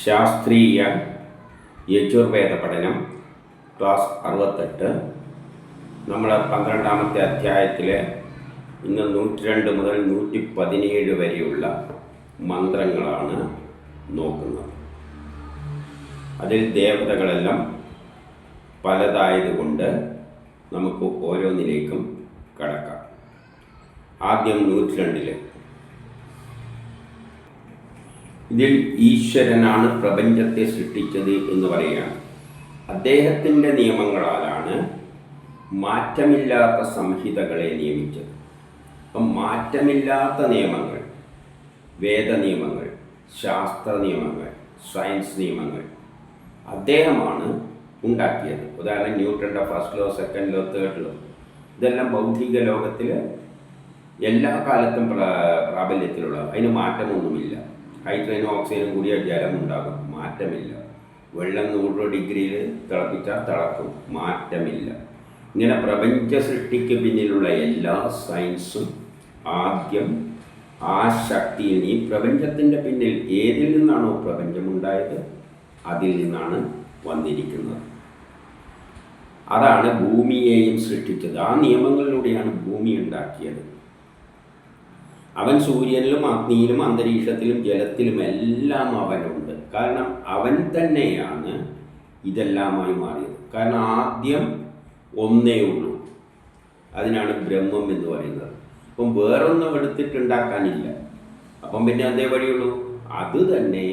ശാസ്ത്രീയ യജുർവേദ പഠനം ക്ലാസ് 68. നമ്മൾ 12ാമത്തെ അധ്യായത്തിൽ ഇന്ന് 102 മുതൽ 117 വരെയുള്ള മന്ത്രങ്ങളാണ് നോക്കുന്നത്. അതിൽ ദേവതകളെല്ലാം പലതായതുകൊണ്ട് നമുക്ക് ഓരോന്നിലേക്കും കടക്കാം. ആദ്യം 102. ഇതിൽ ഈശ്വരനാണ് പ്രപഞ്ചത്തെ സൃഷ്ടിച്ചത് എന്ന് പറയുകയാണ്. അദ്ദേഹത്തിൻ്റെ നിയമങ്ങളാലാണ് മാറ്റമില്ലാത്ത സംഹിതകളെ നിയമിച്ചത്. അപ്പം മാറ്റമില്ലാത്ത നിയമങ്ങൾ, വേദനിയമങ്ങൾ, ശാസ്ത്ര നിയമങ്ങൾ, സയൻസ് നിയമങ്ങൾ അദ്ദേഹമാണ് ഉണ്ടാക്കിയത്. ഉദാഹരണം ന്യൂട്ടൻ്റെ first law, second law, third law, ഇതെല്ലാം ഭൗതിക ലോകത്തിൽ എല്ലാ കാലത്തും പ്രാബല്യത്തിലുള്ള, അതിന് മാറ്റമൊന്നുമില്ല. ഹൈഡ്രജനും ഓക്സിജനും കൂടിയ ജലം ഉണ്ടാകും, മാറ്റമില്ല. വെള്ളം 100 ഡിഗ്രിയിൽ തിളപ്പിച്ചാൽ തിളക്കും, മാറ്റമില്ല. ഇങ്ങനെ പ്രപഞ്ച സൃഷ്ടിക്ക് പിന്നിലുള്ള എല്ലാ സയൻസും ആദ്യം ആ ശക്തിയിൽ, ഈ പ്രപഞ്ചത്തിൻ്റെ പിന്നിൽ ഏതിൽ നിന്നാണോ പ്രപഞ്ചമുണ്ടായത് അതിൽ നിന്നാണ് വന്നിരിക്കുന്നത്. അതാണ് ഭൂമിയെയും സൃഷ്ടിച്ചത്. ആ നിയമങ്ങളിലൂടെയാണ് ഭൂമി ഉണ്ടാക്കിയത്. അവൻ സൂര്യനിലും അഗ്നിയിലും അന്തരീക്ഷത്തിലും ജലത്തിലും എല്ലാം അവനുണ്ട്. കാരണം അവൻ തന്നെയാണ് ഇതെല്ലാമായി മാറിയത്. കാരണം ആദ്യം ഒന്നേ ഉള്ളൂ, അതിനാണ് ബ്രഹ്മം എന്ന് പറയുന്നത്. അപ്പം വേറൊന്നും എടുത്തിട്ടുണ്ടാക്കാനില്ല. അപ്പം പിന്നെ എന്തേ വഴിയുള്ളൂ? അത് തന്നെ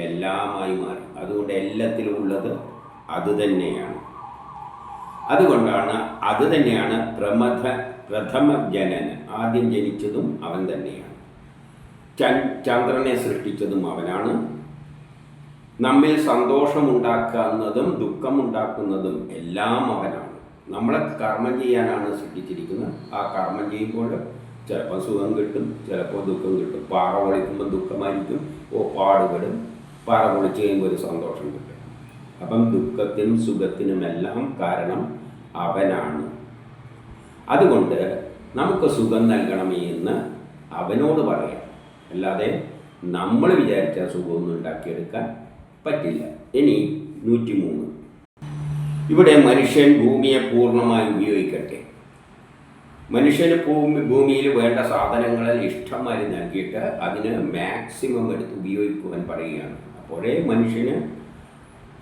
എല്ലാമായി മാറി. അതുകൊണ്ട് എല്ലാത്തിലും ഉള്ളത് അത് തന്നെയാണ്. അതുകൊണ്ടാണ് അത് തന്നെയാണ് പ്രഥമ ജനൻ. ആദ്യം ജനിച്ചതും അവൻ തന്നെയാണ്. ചന്ദ്രനെ സൃഷ്ടിച്ചതും അവനാണ്. നമ്മിൽ സന്തോഷമുണ്ടാക്കുന്നതും ദുഃഖമുണ്ടാക്കുന്നതും എല്ലാം അവനാണ്. നമ്മളെ കർമ്മം ചെയ്യാനാണ് സൃഷ്ടിച്ചിരിക്കുന്നത്. ആ കർമ്മം ചെയ്യുമ്പോൾ ചിലപ്പോൾ സുഖം കിട്ടും, ചിലപ്പോൾ ദുഃഖം കിട്ടും. പാറ പൊളിക്കുമ്പോൾ ദുഃഖമായിരിക്കും, പാടുപെടും. പാറ പൊളിച്ച് കഴിയുമ്പോൾ ഒരു സന്തോഷം കിട്ടും. അപ്പം ദുഃഖത്തിനും സുഖത്തിനുമെല്ലാം കാരണം അവനാണ്. അതുകൊണ്ട് നമുക്ക് സുഖം നൽകണമേ എന്ന് അവനോട് പറയാം. അല്ലാതെ നമ്മൾ വിചാരിച്ച സുഖമൊന്നും ഉണ്ടാക്കിയെടുക്കാൻ പറ്റില്ല. ഇനി 103. ഇവിടെ മനുഷ്യൻ ഭൂമിയെ പൂർണ്ണമായി ഉപയോഗിക്കട്ടെ. മനുഷ്യന് ഭൂമിയിൽ വേണ്ട സാധനങ്ങളിൽ ഇഷ്ടംമാതിരി നൽകിയിട്ട് അതിന് മാക്സിമം എടുത്ത് ഉപയോഗിക്കുവാൻ പറയുകയാണ്. അപ്പോഴേ മനുഷ്യന്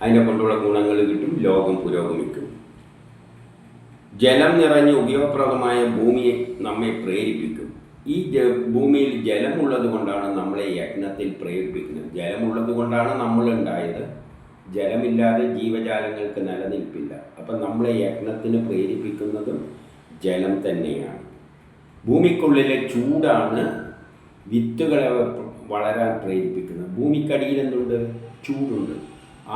അതിനെ കൊണ്ടുള്ള ഗുണങ്ങൾ കിട്ടും, ലോകം പുരോഗമിക്കും. ജലം നിറഞ്ഞ് ഉപയോഗപ്രദമായ ഭൂമിയെ നമ്മെ പ്രേരിപ്പിക്കും. ഈ ഭൂമിയിൽ ജലമുള്ളത് കൊണ്ടാണ് നമ്മളെ യജ്ഞത്തിൽ പ്രേരിപ്പിക്കുന്നത്. ജലമുള്ളത് കൊണ്ടാണ് നമ്മളുണ്ടായത്. ജലമില്ലാതെ ജീവജാലങ്ങൾക്ക് നിലനിൽപ്പില്ല. അപ്പം നമ്മളെ യജ്ഞത്തിന് പ്രേരിപ്പിക്കുന്നതും ജലം തന്നെയാണ്. ഭൂമിക്കുള്ളിലെ ചൂടാണ് വിത്തുകളെ വളരാൻ പ്രേരിപ്പിക്കുന്നത്. ഭൂമിക്കടിയിൽ എന്തുണ്ട്? ചൂടുണ്ട്.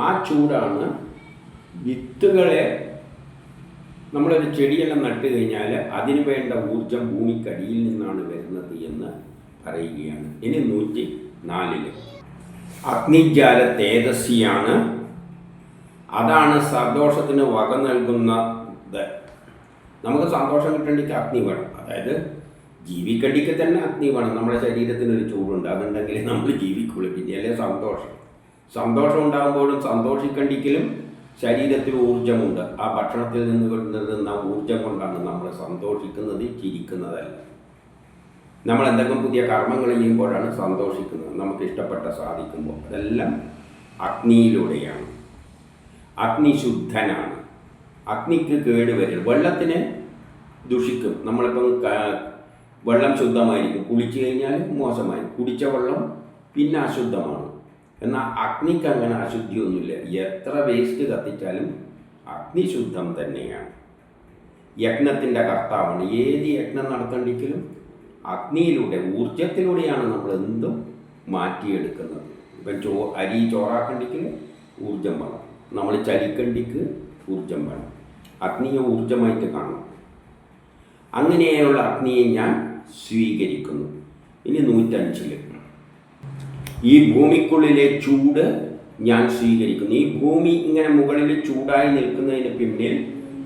ആ ചൂടാണ് വിത്തുകളെ, നമ്മളൊരു ചെടിയെല്ലാം നട്ടു കഴിഞ്ഞാൽ അതിന് വേണ്ട ഊർജം ഭൂമിക്കടിയിൽ നിന്നാണ് വരുന്നത് എന്ന് പറയുകയാണ്. ഇനി 104. അഗ്നിജാല തേജസ്വിയാണ്. അതാണ് സന്തോഷത്തിന് വക നൽകുന്നത്. നമുക്ക് സന്തോഷം കിട്ടേണ്ടിക്ക് അഗ്നി വേണം. അതായത് ജീവിക്കണ്ടിക്ക് തന്നെ അഗ്നി വേണം. നമ്മുടെ ശരീരത്തിനൊരു ചൂടുണ്ട്, അതുണ്ടെങ്കിൽ നമ്മൾ ജീവിക്കുള്ളൂ. പിന്നെയല്ലേ സന്തോഷം ഉണ്ടാകുമ്പോഴും സന്തോഷിക്കണ്ടിക്കലും ശരീരത്തിൽ ഊർജ്ജമുണ്ട്. ആ ഭക്ഷണത്തിൽ നിന്ന് കിട്ടുന്ന ഊർജ്ജം കൊണ്ടാണ് നമ്മൾ സന്തോഷിക്കുന്നത്, ചിരിക്കുന്നതല്ല. നമ്മൾ എന്തെങ്കിലും പുതിയ കർമ്മങ്ങൾ ചെയ്യുമ്പോഴാണ് സന്തോഷിക്കുന്നത്, നമുക്ക് ഇഷ്ടപ്പെട്ട സാധിക്കുമ്പോൾ. അതെല്ലാം അഗ്നിയിലൂടെയാണ്. അഗ്നി ശുദ്ധനാണ്. അഗ്നിക്ക് കേടുവരില്ല. വെള്ളത്തിന് ദുഷിക്കും. നമ്മളിപ്പം വെള്ളം ശുദ്ധമായിരിക്കും, കുളിച്ചു കഴിഞ്ഞാൽ മോശമായി. കുടിച്ച വെള്ളം പിന്നെ അശുദ്ധമാണ്. എന്നാൽ അഗ്നിക്ക് അങ്ങനെ അശുദ്ധിയൊന്നുമില്ല. എത്ര വേസ്റ്റ് കത്തിച്ചാലും അഗ്നി ശുദ്ധം തന്നെയാണ്. യജ്ഞത്തിൻ്റെ കർത്താവാണ്. ഏത് യജ്ഞം നടത്തേണ്ടെങ്കിലും അഗ്നിയിലൂടെ, ഊർജത്തിലൂടെയാണ് നമ്മൾ എന്തും മാറ്റിയെടുക്കുന്നത്. ഇപ്പം അരി ചോറാക്കണ്ടിക്ക് ഊർജം വേണം, നമ്മൾ ചലിക്കണ്ടിക്ക് ഊർജം വേണം. അഗ്നിയെ ഊർജമായിട്ട് കാണണം. അങ്ങനെയുള്ള അഗ്നിയെ ഞാൻ സ്വീകരിക്കുന്നു. ഇനി 105. ഈ ഭൂമിക്കുള്ളിലെ ചൂട് ഞാൻ സ്വീകരിക്കുന്നു. ഈ ഭൂമി ഇങ്ങനെ മുകളിൽ ചൂടായി നിൽക്കുന്നതിന് പിന്നിൽ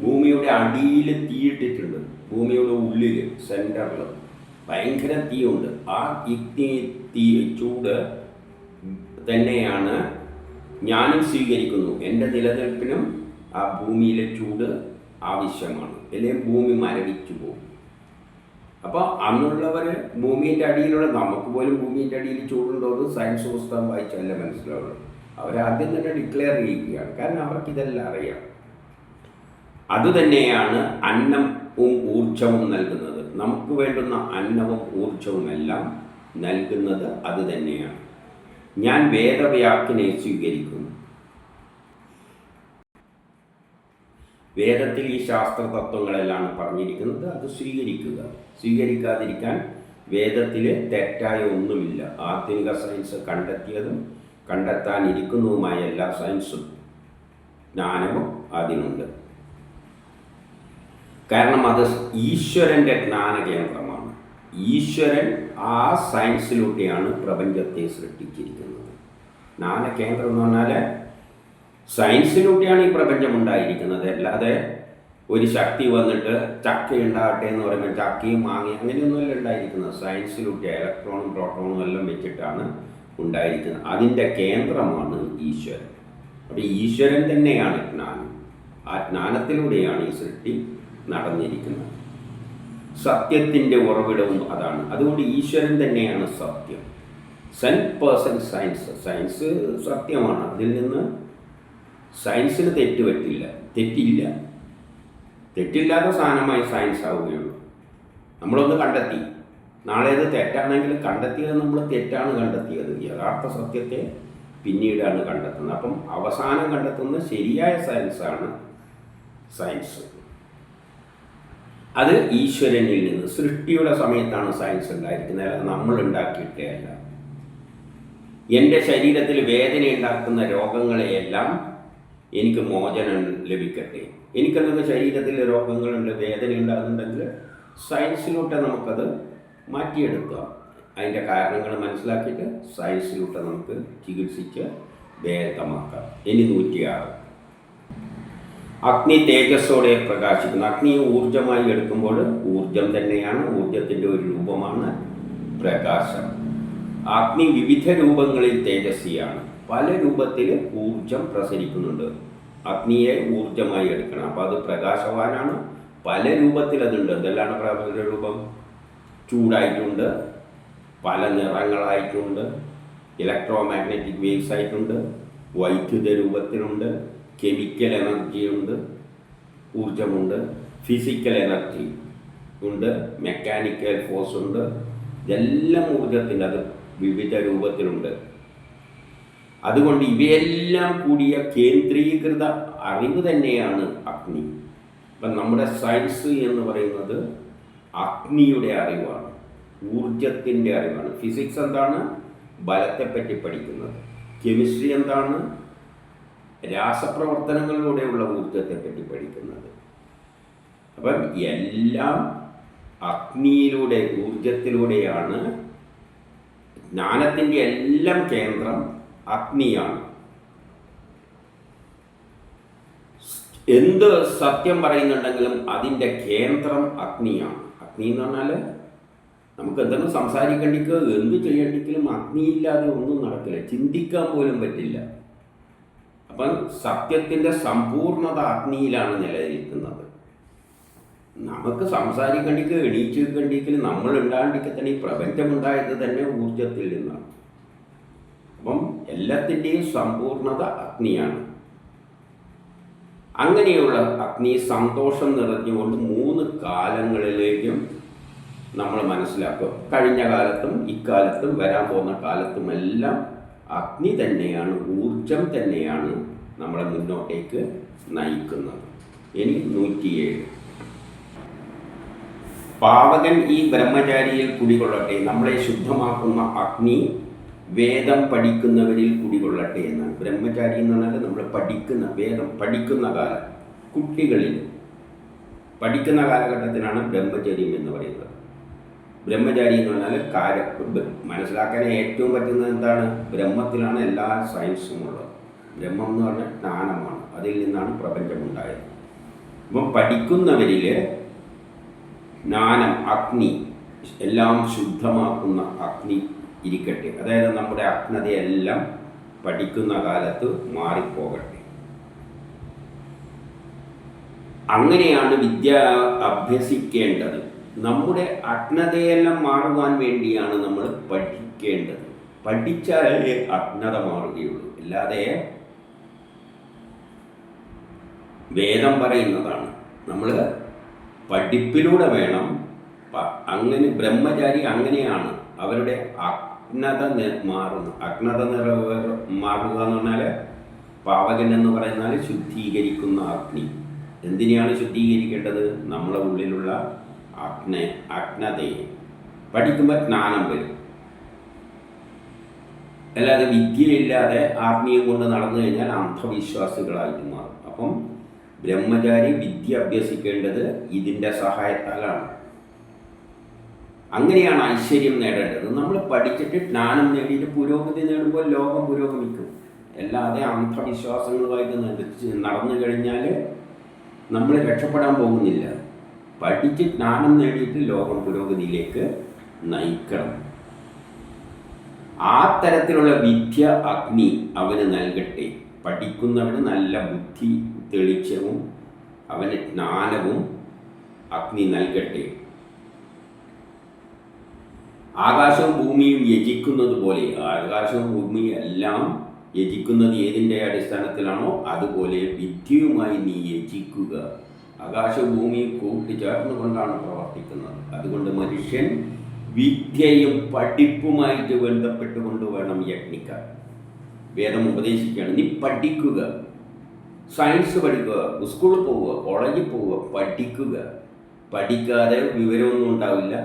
ഭൂമിയുടെ അടിയിൽ തീയിട്ടിട്ടുണ്ട്. ഭൂമിയുടെ ഉള്ളിൽ സെൻറ്ററിൽ ഭയങ്കര തീയുണ്ട്. ആ തീ ചൂട് തന്നെയാണ് ഞാനും സ്വീകരിക്കുന്നു. എൻ്റെ നിലനിൽപ്പിനും ആ ഭൂമിയിലെ ചൂട് ആവശ്യമാണ്, അല്ലെങ്കിൽ ഭൂമി മരവിച്ചു പോകും. അപ്പോൾ അന്നുള്ളവർ ഭൂമിൻ്റെ അടിയിലുള്ള, നമുക്ക് പോലും ഭൂമിൻ്റെ അടിയിൽ ചൂടുണ്ടോ എന്ന് സയൻസ് പുസ്തകം വായിച്ചല്ല മനസ്സിലാവുള്ളൂ. അവരാദ്യം തന്നെ ഡിക്ലെയർ ചെയ്യുകയാണ്, കാരണം അവർക്കിതെല്ലാം അറിയാം. അതുതന്നെയാണ് അന്നവും ഊർജവും നൽകുന്നത്. നമുക്ക് വേണ്ടുന്ന അന്നവും ഊർജവും എല്ലാം നൽകുന്നത് അത് തന്നെയാണ്. ഞാൻ വേദവാക്യനെ സ്വീകരിക്കുന്നു. വേദത്തിൽ ഈ ശാസ്ത്ര തത്വങ്ങളെല്ലാം പറഞ്ഞിരിക്കുന്നത്, അത് സ്വീകരിക്കുക. സ്വീകരിക്കാതിരിക്കാൻ വേദത്തിൽ തെറ്റായ ഒന്നുമില്ല. ആധുനിക സയൻസ് കണ്ടെത്തിയതും കണ്ടെത്താനിരിക്കുന്നതുമായ എല്ലാ സയൻസും ജ്ഞാനവും അതിനുണ്ട്. കാരണം അത് ഈശ്വരൻ്റെ ജ്ഞാനകേന്ദ്രമാണ്. ഈശ്വരൻ ആ സയൻസിലൂടെയാണ് പ്രപഞ്ചത്തെ സൃഷ്ടിച്ചിരിക്കുന്നത്. ജ്ഞാനകേന്ദ്രം എന്ന് പറഞ്ഞാൽ സയൻസിലൂടെയാണ് ഈ പ്രപഞ്ചം ഉണ്ടായിരിക്കുന്നത്. അല്ലാതെ ഒരു ശക്തി വന്നിട്ട് ചക്ക ഉണ്ടാകട്ടെ എന്ന് പറയുമ്പോൾ ചക്കയും മാങ്ങയും അങ്ങനെയൊന്നുമല്ല ഉണ്ടായിരിക്കുന്നത്. സയൻസിലൂടെ ഇലക്ട്രോണും പ്രോട്ടോണും എല്ലാം വെച്ചിട്ടാണ് ഉണ്ടായിരിക്കുന്നത്. അതിൻ്റെ കേന്ദ്രമാണ് ഈശ്വരൻ. അപ്പോൾ ഈശ്വരൻ തന്നെയാണ് ജ്ഞാനം. ആ ജ്ഞാനത്തിലൂടെയാണ് ഈ സൃഷ്ടി നടന്നിരിക്കുന്നത്. സത്യത്തിൻ്റെ ഉറവിടവും അതാണ്. അതുകൊണ്ട് ഈശ്വരൻ തന്നെയാണ് സത്യം. Person science. സയൻസ് സത്യമാണ്. അതിൽ നിന്ന് സയൻസിന് തെറ്റില്ല. തെറ്റില്ലാത്ത സാധനമായി സയൻസ് ആവുകയുള്ളൂ. നമ്മളൊന്ന് കണ്ടെത്തി, നാളെ അത് തെറ്റാണെങ്കിൽ കണ്ടെത്തിയത് നമ്മൾ തെറ്റാണ് കണ്ടെത്തിയത്. യഥാർത്ഥ സത്യത്തെ പിന്നീടാണ് കണ്ടെത്തുന്നത്. അപ്പം അവസാനം കണ്ടെത്തുന്ന ശരിയായ സയൻസാണ് സയൻസ്. അത് ഈശ്വരനിൽ നിന്ന്, സൃഷ്ടിയുടെ സമയത്താണ് സയൻസ് ഉണ്ടായിരിക്കുന്നത്, അല്ലാതെ നമ്മൾ ഉണ്ടാക്കിയിട്ടേ അല്ല. എൻ്റെ ശരീരത്തിൽ വേദന ഉണ്ടാക്കുന്ന രോഗങ്ങളെയെല്ലാം എനിക്ക് മോചനം ലഭിക്കട്ടെ. എനിക്കെന്നൊക്കെ ശരീരത്തിൽ രോഗങ്ങളുണ്ട്, വേദന ഉണ്ടാകുന്നുണ്ടെങ്കിൽ സയൻസിലൂടെ നമുക്കത് മാറ്റിയെടുക്കാം. അതിൻ്റെ കാരണങ്ങൾ മനസ്സിലാക്കിയിട്ട് സയൻസിലൂടെ നമുക്ക് ചികിത്സിച്ച് ഭേദമാക്കാം. ഇനി 106. അഗ്നി തേജസ്സോടെ പ്രകാശിക്കുന്നു. അഗ്നിയെ ഊർജമായി എടുക്കുമ്പോൾ ഊർജം തന്നെയാണ്, ഊർജത്തിൻ്റെ ഒരു രൂപമാണ് പ്രകാശം. അഗ്നി വിവിധ രൂപങ്ങളിൽ തേജസ്വിയാണ്. പല രൂപത്തിൽ ഊർജം പ്രസരിക്കുന്നുണ്ട്. അഗ്നിയെ ഊർജമായി എടുക്കണം, അപ്പോൾ അത് പ്രകാശവാനാണ്. പല രൂപത്തിൽ അതുണ്ട്. എന്തെല്ലാം പ്രപഞ്ച രൂപം? ചൂടായിട്ടുണ്ട്, പല നിറങ്ങളായിട്ടുണ്ട്, ഇലക്ട്രോ മാഗ്നറ്റിക് വേവ്സ് ആയിട്ടുണ്ട്, വൈദ്യുത രൂപത്തിലുണ്ട്, കെമിക്കൽ എനർജിയുണ്ട്, ഊർജമുണ്ട്, ഫിസിക്കൽ എനർജി ഉണ്ട്, മെക്കാനിക്കൽ ഫോഴ്സ് ഉണ്ട്. ഇതെല്ലാം ഊർജത്തിൻ്റെ, അത് വിവിധ രൂപത്തിലുണ്ട്. അതുകൊണ്ട് ഇവയെല്ലാം കൂടിയ കേന്ദ്രീകൃത അറിവ് തന്നെയാണ് അഗ്നി. അപ്പം നമ്മുടെ സയൻസ് എന്ന് പറയുന്നത് അഗ്നിയുടെ അറിവാണ്, ഊർജത്തിൻ്റെ അറിവാണ്. ഫിസിക്സ് എന്താണ്? ബലത്തെപ്പറ്റി പഠിക്കുന്നത്. കെമിസ്ട്രി എന്താണ്? രാസപ്രവർത്തനങ്ങളിലൂടെയുള്ള ഊർജത്തെപ്പറ്റി പഠിക്കുന്നത്. അപ്പം എല്ലാം അഗ്നിയിലൂടെ, ഊർജത്തിലൂടെയാണ്. ജ്ഞാനത്തിൻ്റെ എല്ലാം കേന്ദ്രം അഗ്നിയാണ്. എന്ത് സത്യം പറയുന്നുണ്ടെങ്കിലും അതിൻ്റെ കേന്ദ്രം അഗ്നിയാണ്. അഗ്നി എന്ന് പറഞ്ഞാൽ നമുക്ക് എന്തെങ്കിലും സംസാരിക്കേണ്ടിക്കോ എന്ത് ചെയ്യേണ്ടെങ്കിലും അഗ്നിയില്ലാതെ ഒന്നും നടക്കില്ല, ചിന്തിക്കാൻ പോലും പറ്റില്ല. അപ്പം സത്യത്തിൻ്റെ സമ്പൂർണത അഗ്നിയിലാണ് നിലനിൽക്കുന്നത്. നമുക്ക് സംസാരിക്കേണ്ടിക്ക് എണീച്ച് കണ്ടിക്കൽ നമ്മൾ ഉണ്ടാണ്ടിക്ക് തന്നെ ഈ പ്രപഞ്ചമുണ്ടായത് തന്നെ ഊർജത്തിൽ നിന്നാണ്. അപ്പം എല്ലാത്തിൻ്റെയും സമ്പൂർണത അഗ്നിയാണ്. അങ്ങനെയുള്ള അഗ്നി സന്തോഷം നിറഞ്ഞുകൊണ്ട് 3 കാലങ്ങളിലേക്കും നമ്മൾ മനസ്സിലാക്കും. കഴിഞ്ഞ കാലത്തും ഇക്കാലത്തും വരാൻ പോകുന്ന കാലത്തുമെല്ലാം അഗ്നി തന്നെയാണ്, ഊർജം തന്നെയാണ് നമ്മളെ മുന്നോട്ടേക്ക് നയിക്കുന്നത്. ഇനി 107. പാവകൻ ഈ ബ്രഹ്മചാരിയിൽ കുടികൊള്ളട്ടെ. നമ്മളെ ശുദ്ധമാക്കുന്ന അഗ്നി വേദം പഠിക്കുന്നവരിൽ കുടികൊള്ളട്ടെ എന്നാണ്. ബ്രഹ്മചാരി എന്ന് പറഞ്ഞാൽ നമ്മൾ പഠിക്കുന്ന, വേദം പഠിക്കുന്ന കാലം, കുട്ടികളിൽ പഠിക്കുന്ന കാലഘട്ടത്തിനാണ് ബ്രഹ്മചര്യം എന്ന് പറയുന്നത്. ബ്രഹ്മചാരി എന്ന് പറഞ്ഞാൽ മനസ്സിലാക്കാൻ ഏറ്റവും പറ്റുന്നത് എന്താണ്? ബ്രഹ്മത്തിലാണ് എല്ലാ സയൻസും ഉള്ളത്. ബ്രഹ്മം എന്ന് പറഞ്ഞാൽ ജ്ഞാനമാണ്, അതിൽ നിന്നാണ് പ്രപഞ്ചമുണ്ടായത്. അപ്പം പഠിക്കുന്നവരിൽ ജ്ഞാനം, അഗ്നി, എല്ലാം ശുദ്ധമാക്കുന്ന അഗ്നി ഇരിക്കട്ടെ. അതായത് നമ്മുടെ അജ്ഞതയെല്ലാം പഠിക്കുന്ന കാലത്ത് മാറിപ്പോകട്ടെ. അങ്ങനെയാണ് വിദ്യ അഭ്യസിക്കേണ്ടത്. നമ്മുടെ അജ്ഞതയെല്ലാം മാറുവാൻ വേണ്ടിയാണ് നമ്മൾ പഠിക്കേണ്ടത്. പഠിച്ചാലേ അജ്ഞത മാറുകയുള്ളൂ. അല്ലാതെ വേദം പറയുന്നതാണ്, നമ്മൾ പഠിപ്പിലൂടെ വേണം. അങ്ങനെ ബ്രഹ്മചാരി അങ്ങനെയാണ് അവരുടെ അജ്ഞത മാറുന്നു. അജ്ഞത മാറുക എന്ന് പറഞ്ഞാൽ, പാവകൻ എന്ന് പറയുന്നാൽ ശുദ്ധീകരിക്കുന്ന അഗ്നി. എന്തിനെയാണ് ശുദ്ധീകരിക്കേണ്ടത്? നമ്മളെ ഉള്ളിലുള്ള അജ്ഞതയെ. പഠിക്കുമ്പോൾ ജ്ഞാനം വരും. അല്ലാതെ വിദ്യയില്ലാതെ ആത്മീയം കൊണ്ട് നടന്നു കഴിഞ്ഞാൽ അന്ധവിശ്വാസികളായിട്ട് മാറും. അപ്പം ബ്രഹ്മചാരി വിദ്യ അഭ്യസിക്കേണ്ടത് ഇതിൻ്റെ സഹായത്താലാണ്. അങ്ങനെയാണ് ഐശ്വര്യം നേടേണ്ടത്. നമ്മൾ പഠിച്ചിട്ട് ജ്ഞാനം നേടിയിട്ട് പുരോഗതി നേടുമ്പോൾ ലോകം പുരോഗമിക്കും. അല്ലാതെ അന്ധവിശ്വാസങ്ങളുമായിട്ട് നടന്നു കഴിഞ്ഞാൽ നമ്മൾ രക്ഷപ്പെടാൻ പോകുന്നില്ല. പഠിച്ച് ജ്ഞാനം നേടിയിട്ട് ലോകം പുരോഗതിയിലേക്ക് നയിക്കണം. ആ തരത്തിലുള്ള വിദ്യ അഗ്നി അവന് നൽകട്ടെ. പഠിക്കുന്നവന് നല്ല ബുദ്ധി തെളിച്ചവും അവന് ജ്ഞാനവും അഗ്നി നൽകട്ടെ. ആകാശവും ഭൂമിയും യജിക്കുന്നത് പോലെ, ആകാശവും ഭൂമിയും എല്ലാം യജിക്കുന്നത് ഏതിൻ്റെ അടിസ്ഥാനത്തിലാണോ അതുപോലെ വിദ്യയുമായി നീ യജിക്കുക. ആകാശവും ഭൂമിയും കൂട്ടിച്ചേർന്നുകൊണ്ടാണ് പ്രവർത്തിക്കുന്നത്. അതുകൊണ്ട് മനുഷ്യൻ വിദ്യയും പഠിപ്പുമായിട്ട് ബന്ധപ്പെട്ടുകൊണ്ട് വേണം യജ്ഞിക്കാൻ. വേദം ഉപദേശിക്കുകയാണ്, നീ പഠിക്കുക, സയൻസ് പഠിക്കുക, സ്കൂളിൽ പോവുക, കോളേജിൽ പോവുക, പഠിക്കുക. പഠിക്കാതെ വിവരമൊന്നും ഉണ്ടാവില്ല.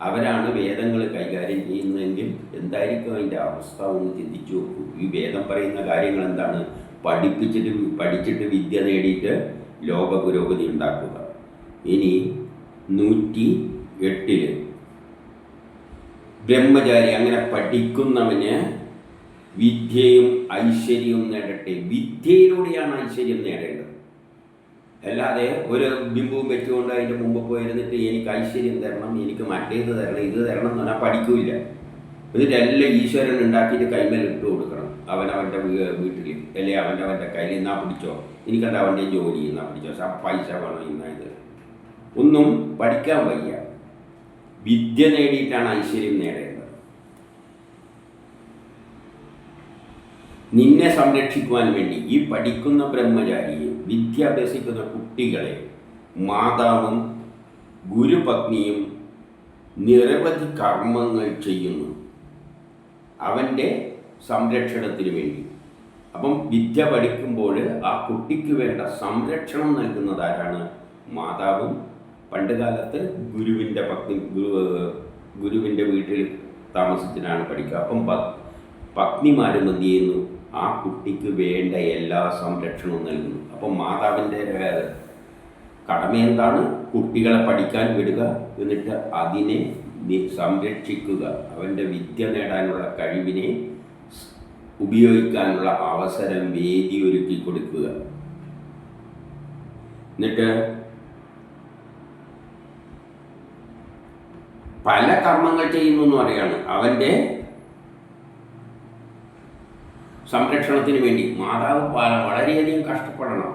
അവരാണ് വേദങ്ങൾ കൈകാര്യം ചെയ്യുന്നതെങ്കിൽ എന്തായിരിക്കും അതിൻ്റെ അവസ്ഥ ഒന്ന് ചിന്തിച്ചു നോക്കൂ. ഈ വേദം പറയുന്ന കാര്യങ്ങൾ എന്താണ്? പഠിച്ചിട്ട് വിദ്യ നേടിയിട്ട് ലോക പുരോഗതി ഉണ്ടാക്കുക. ഇനി 108 ബ്രഹ്മചാരി അങ്ങനെ പഠിക്കുന്നവന് വിദ്യയും ഐശ്വര്യവും നേടട്ടെ. വിദ്യയിലൂടെയാണ് ഐശ്വര്യം നേടേണ്ടത്. അല്ലാതെ ഒരു ബിംബവും വെച്ചുകൊണ്ട് അതിൻ്റെ മുമ്പ് പോയിരുന്നിട്ട് എനിക്ക് ഐശ്വര്യം തരണം, എനിക്ക് മറ്റേത് തരണം, ഇത് തരണം എന്ന് പറഞ്ഞാൽ പഠിക്കില്ല. എന്നിട്ടെല്ലാം ഈശ്വരൻ ഉണ്ടാക്കിയിട്ട് കൈമേൽ ഇട്ട് കൊടുക്കണം. അവനവൻ്റെ വീട്ടിൽ അല്ലെ അവൻ്റെ കയ്യിൽ നിന്നാ പിടിച്ചോ, എനിക്കെന്താ അവൻ്റെ ജോലി എന്നാ പിടിച്ചോ, പൈസ വേണം ഇന്നാ ഇത്. ഒന്നും പഠിക്കാൻ വയ്യ. വിദ്യ നേടിയിട്ടാണ് ഐശ്വര്യം നേടേണ്ടത്. നിന്നെ സംരക്ഷിക്കുവാൻ വേണ്ടി ഈ പഠിക്കുന്ന ബ്രഹ്മചാരിയെ, വിദ്യ അഭ്യസിക്കുന്ന കുട്ടികളെ മാതാവും ഗുരുപത്നിയും നിരവധി കർമ്മങ്ങൾ ചെയ്യുന്നു അവൻ്റെ സംരക്ഷണത്തിന് വേണ്ടി. അപ്പം വിദ്യ പഠിക്കുമ്പോൾ ആ കുട്ടിക്ക് വേണ്ട സംരക്ഷണം നൽകുന്നത് ആരാണ്? മാതാവും. പണ്ട് കാലത്ത് ഗുരുവിൻ്റെ വീട്ടിൽ താമസിച്ചിട്ടാണ് പഠിക്കുക. അപ്പം പത്നിമാരും എന്ത് ചെയ്യുന്നു? ആ കുട്ടിക്ക് വേണ്ട എല്ലാ സംരക്ഷണവും നൽകുന്നു. അപ്പം മാതാവിൻ്റെ കടമ എന്താണ്? കുട്ടികളെ പഠിക്കാൻ വിടുക, എന്നിട്ട് അതിനെ സംരക്ഷിക്കുക, അവൻ്റെ വിദ്യ നേടാനുള്ള കഴിവിനെ ഉപയോഗിക്കാനുള്ള അവസരം വേദി ഒരുക്കി കൊടുക്കുക. എന്നിട്ട് പല കർമ്മങ്ങൾ ചെയ്യുന്നു എന്ന് പറയാണ്. അവൻ്റെ സംരക്ഷണത്തിന് വേണ്ടി മാതാവ് വളരെയധികം കഷ്ടപ്പെടണം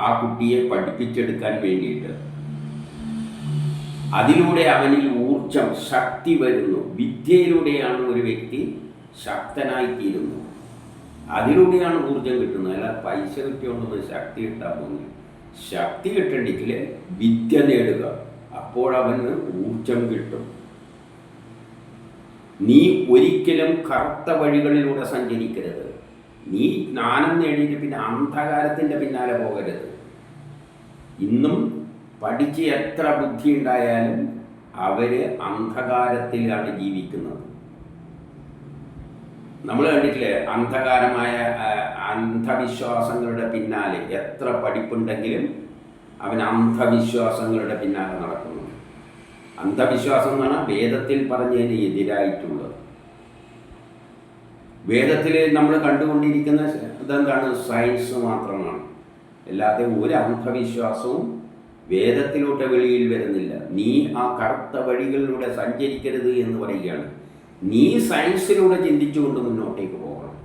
ആ കുട്ടിയെ പഠിപ്പിച്ചെടുക്കാൻ വേണ്ടിയിട്ട്. അതിലൂടെ അവനിൽ ഊർജം, ശക്തി വരുന്നു. വിദ്യയിലൂടെയാണ് ഒരു വ്യക്തി ശക്തനായിത്തീരുന്നത്. അതിലൂടെയാണ് ഊർജം കിട്ടുന്നത്. അല്ല പൈസ കിട്ടിയോണ്ടൊന്നും ശക്തി കിട്ടാൻ പോകുന്നില്ല. ശക്തി കിട്ടണമെങ്കിൽ വിദ്യ നേടുക, അപ്പോഴവന് ഊർജം കിട്ടും. നീ ഒരിക്കലും കറുത്ത വഴികളിലൂടെ സഞ്ചരിക്കരുത്. നീ ജ്ഞാനം നേടിയിട്ട് പിന്നെ അന്ധകാരത്തിൻ്റെ പിന്നാലെ പോകരുത്. ഇന്നും പഠിച്ച് എത്ര ബുദ്ധി ഉണ്ടായാലും അവർ അന്ധകാരത്തിലാണ് ജീവിക്കുന്നത്. നമ്മൾ കണ്ടിട്ടില്ലേ? അന്ധകാരമായ അന്ധവിശ്വാസങ്ങളുടെ പിന്നാലെ എത്ര പഠിപ്പുണ്ടെങ്കിലും അവൻ അന്ധവിശ്വാസങ്ങളുടെ പിന്നാലെ നടക്കുന്നു. അന്ധവിശ്വാസം എന്ന് പറഞ്ഞാൽ വേദത്തിൽ പറഞ്ഞതിന് എതിരായിട്ടുള്ളത്. വേദത്തിൽ നമ്മൾ കണ്ടുകൊണ്ടിരിക്കുന്ന ഇതെന്താണ്? സയൻസ് മാത്രമാണ്. അല്ലാതെ ഒരു അന്ധവിശ്വാസവും വേദത്തിലൂടെ വെളിയിൽ വരുന്നില്ല. നീ ആ കറുത്ത വഴികളിലൂടെ സഞ്ചരിക്കരുത് എന്ന് പറയുകയാണ്. നീ സയൻസിലൂടെ ചിന്തിച്ചുകൊണ്ട് മുന്നോട്ടേക്ക് പോകണം.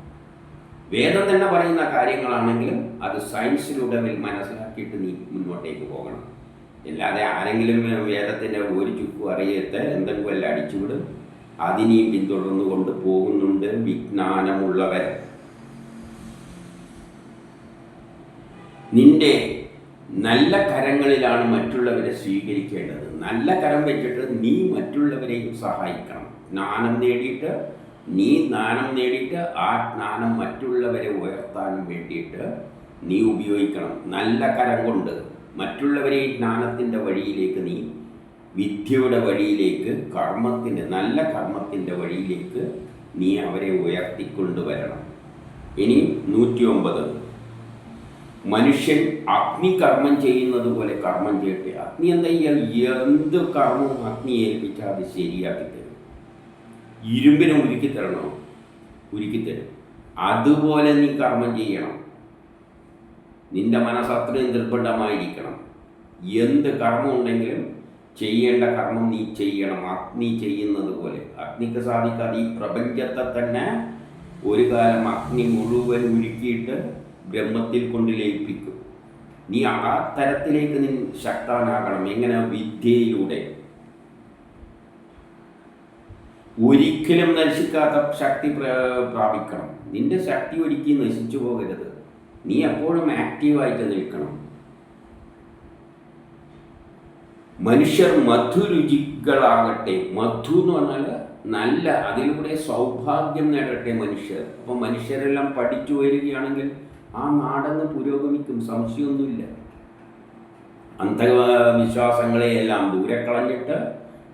വേദം തന്നെ പറയുന്ന കാര്യങ്ങളാണെങ്കിലും അത് സയൻസിലൂടെ മനസ്സിലാക്കിയിട്ട് നീ മുന്നോട്ടേക്ക് പോകണം. അല്ലാതെ ആരെങ്കിലും വേദത്തിൻ്റെ ഒരു ചുക്കും അറിയത്തെ എന്തെങ്കിലും എല്ലാം അടിച്ചുവിടും, അതിനെയും പിന്തുടർന്നു കൊണ്ട് പോകുന്നുണ്ട് വിജ്ഞാനമുള്ളവർ. നിന്റെ നല്ല കരങ്ങളിലാണ് മറ്റുള്ളവരെ സ്വീകരിക്കേണ്ടത്. നല്ല കരം വെച്ചിട്ട് നീ മറ്റുള്ളവരെയും സഹായിക്കണം. ജ്ഞാനം നേടിയിട്ട് ആ ജ്ഞാനം മറ്റുള്ളവരെ ഉയർത്താനും വേണ്ടിയിട്ട് നീ ഉപയോഗിക്കണം. നല്ല കരം കൊണ്ട് മറ്റുള്ളവരെ ജ്ഞാനത്തിൻ്റെ വഴിയിലേക്ക്, നീ വിദ്യയുടെ വഴിയിലേക്ക്, നല്ല കർമ്മത്തിൻ്റെ വഴിയിലേക്ക് നീ അവരെ ഉയർത്തിക്കൊണ്ടുവരണം. ഇനി 109, മനുഷ്യൻ അഗ്നികർമ്മം ചെയ്യുന്നത് പോലെ കർമ്മം ചെയ്യട്ടെ. അഗ്നി എന്താ ചെയ്യാൻ? എന്ത് കർമ്മവും അഗ്നി ഏൽപ്പിച്ചാൽ അത് ശരിയാക്കി തരും. ഇരുമ്പിനെ ഉരുക്കിത്തരണോ? ഉരുക്കിത്തരും. അതുപോലെ നീ കർമ്മം ചെയ്യണം. നിന്റെ മനസ്സ് അത്രയും നിർബന്ധമായിരിക്കണം. എന്ത് കർമ്മം ഉണ്ടെങ്കിലും ചെയ്യേണ്ട കർമ്മം നീ ചെയ്യണം, അഗ്നി ചെയ്യുന്നത് പോലെ. അഗ്നിക്ക് സാധിക്കാതെ ഈ പ്രപഞ്ചത്തെ തന്നെ ഒരു കാലം അഗ്നി മുഴുവൻ ഉരുക്കിയിട്ട് ബ്രഹ്മത്തിൽ കൊണ്ട് ലയിപ്പിക്കും. നീ ആ തരത്തിലേക്ക് നീ ശക്തനാകണം. എങ്ങനെ? വിദ്യയിലൂടെ. ഒരിക്കലും നശിക്കാത്ത ശക്തി പ്രാപിക്കണം. നിന്റെ ശക്തി ഒരിക്കലും നശിച്ചു പോകരുത്. നീ എപ്പോഴും ആക്റ്റീവായിട്ട് നിൽക്കണം. മനുഷ്യർ മധുരുചികളാകട്ടെ. മധു എന്ന് പറഞ്ഞാൽ നല്ല, അതിലൂടെ സൗഭാഗ്യം നേടട്ടെ മനുഷ്യർ. അപ്പോൾ മനുഷ്യരെല്ലാം പഠിച്ചു വരികയാണെങ്കിൽ ആ നാടങ്ങ് പുരോഗമിക്കും, സംശയമൊന്നുമില്ല. അന്ധവിശ്വാസങ്ങളെയെല്ലാം ദൂരെ കളഞ്ഞിട്ട്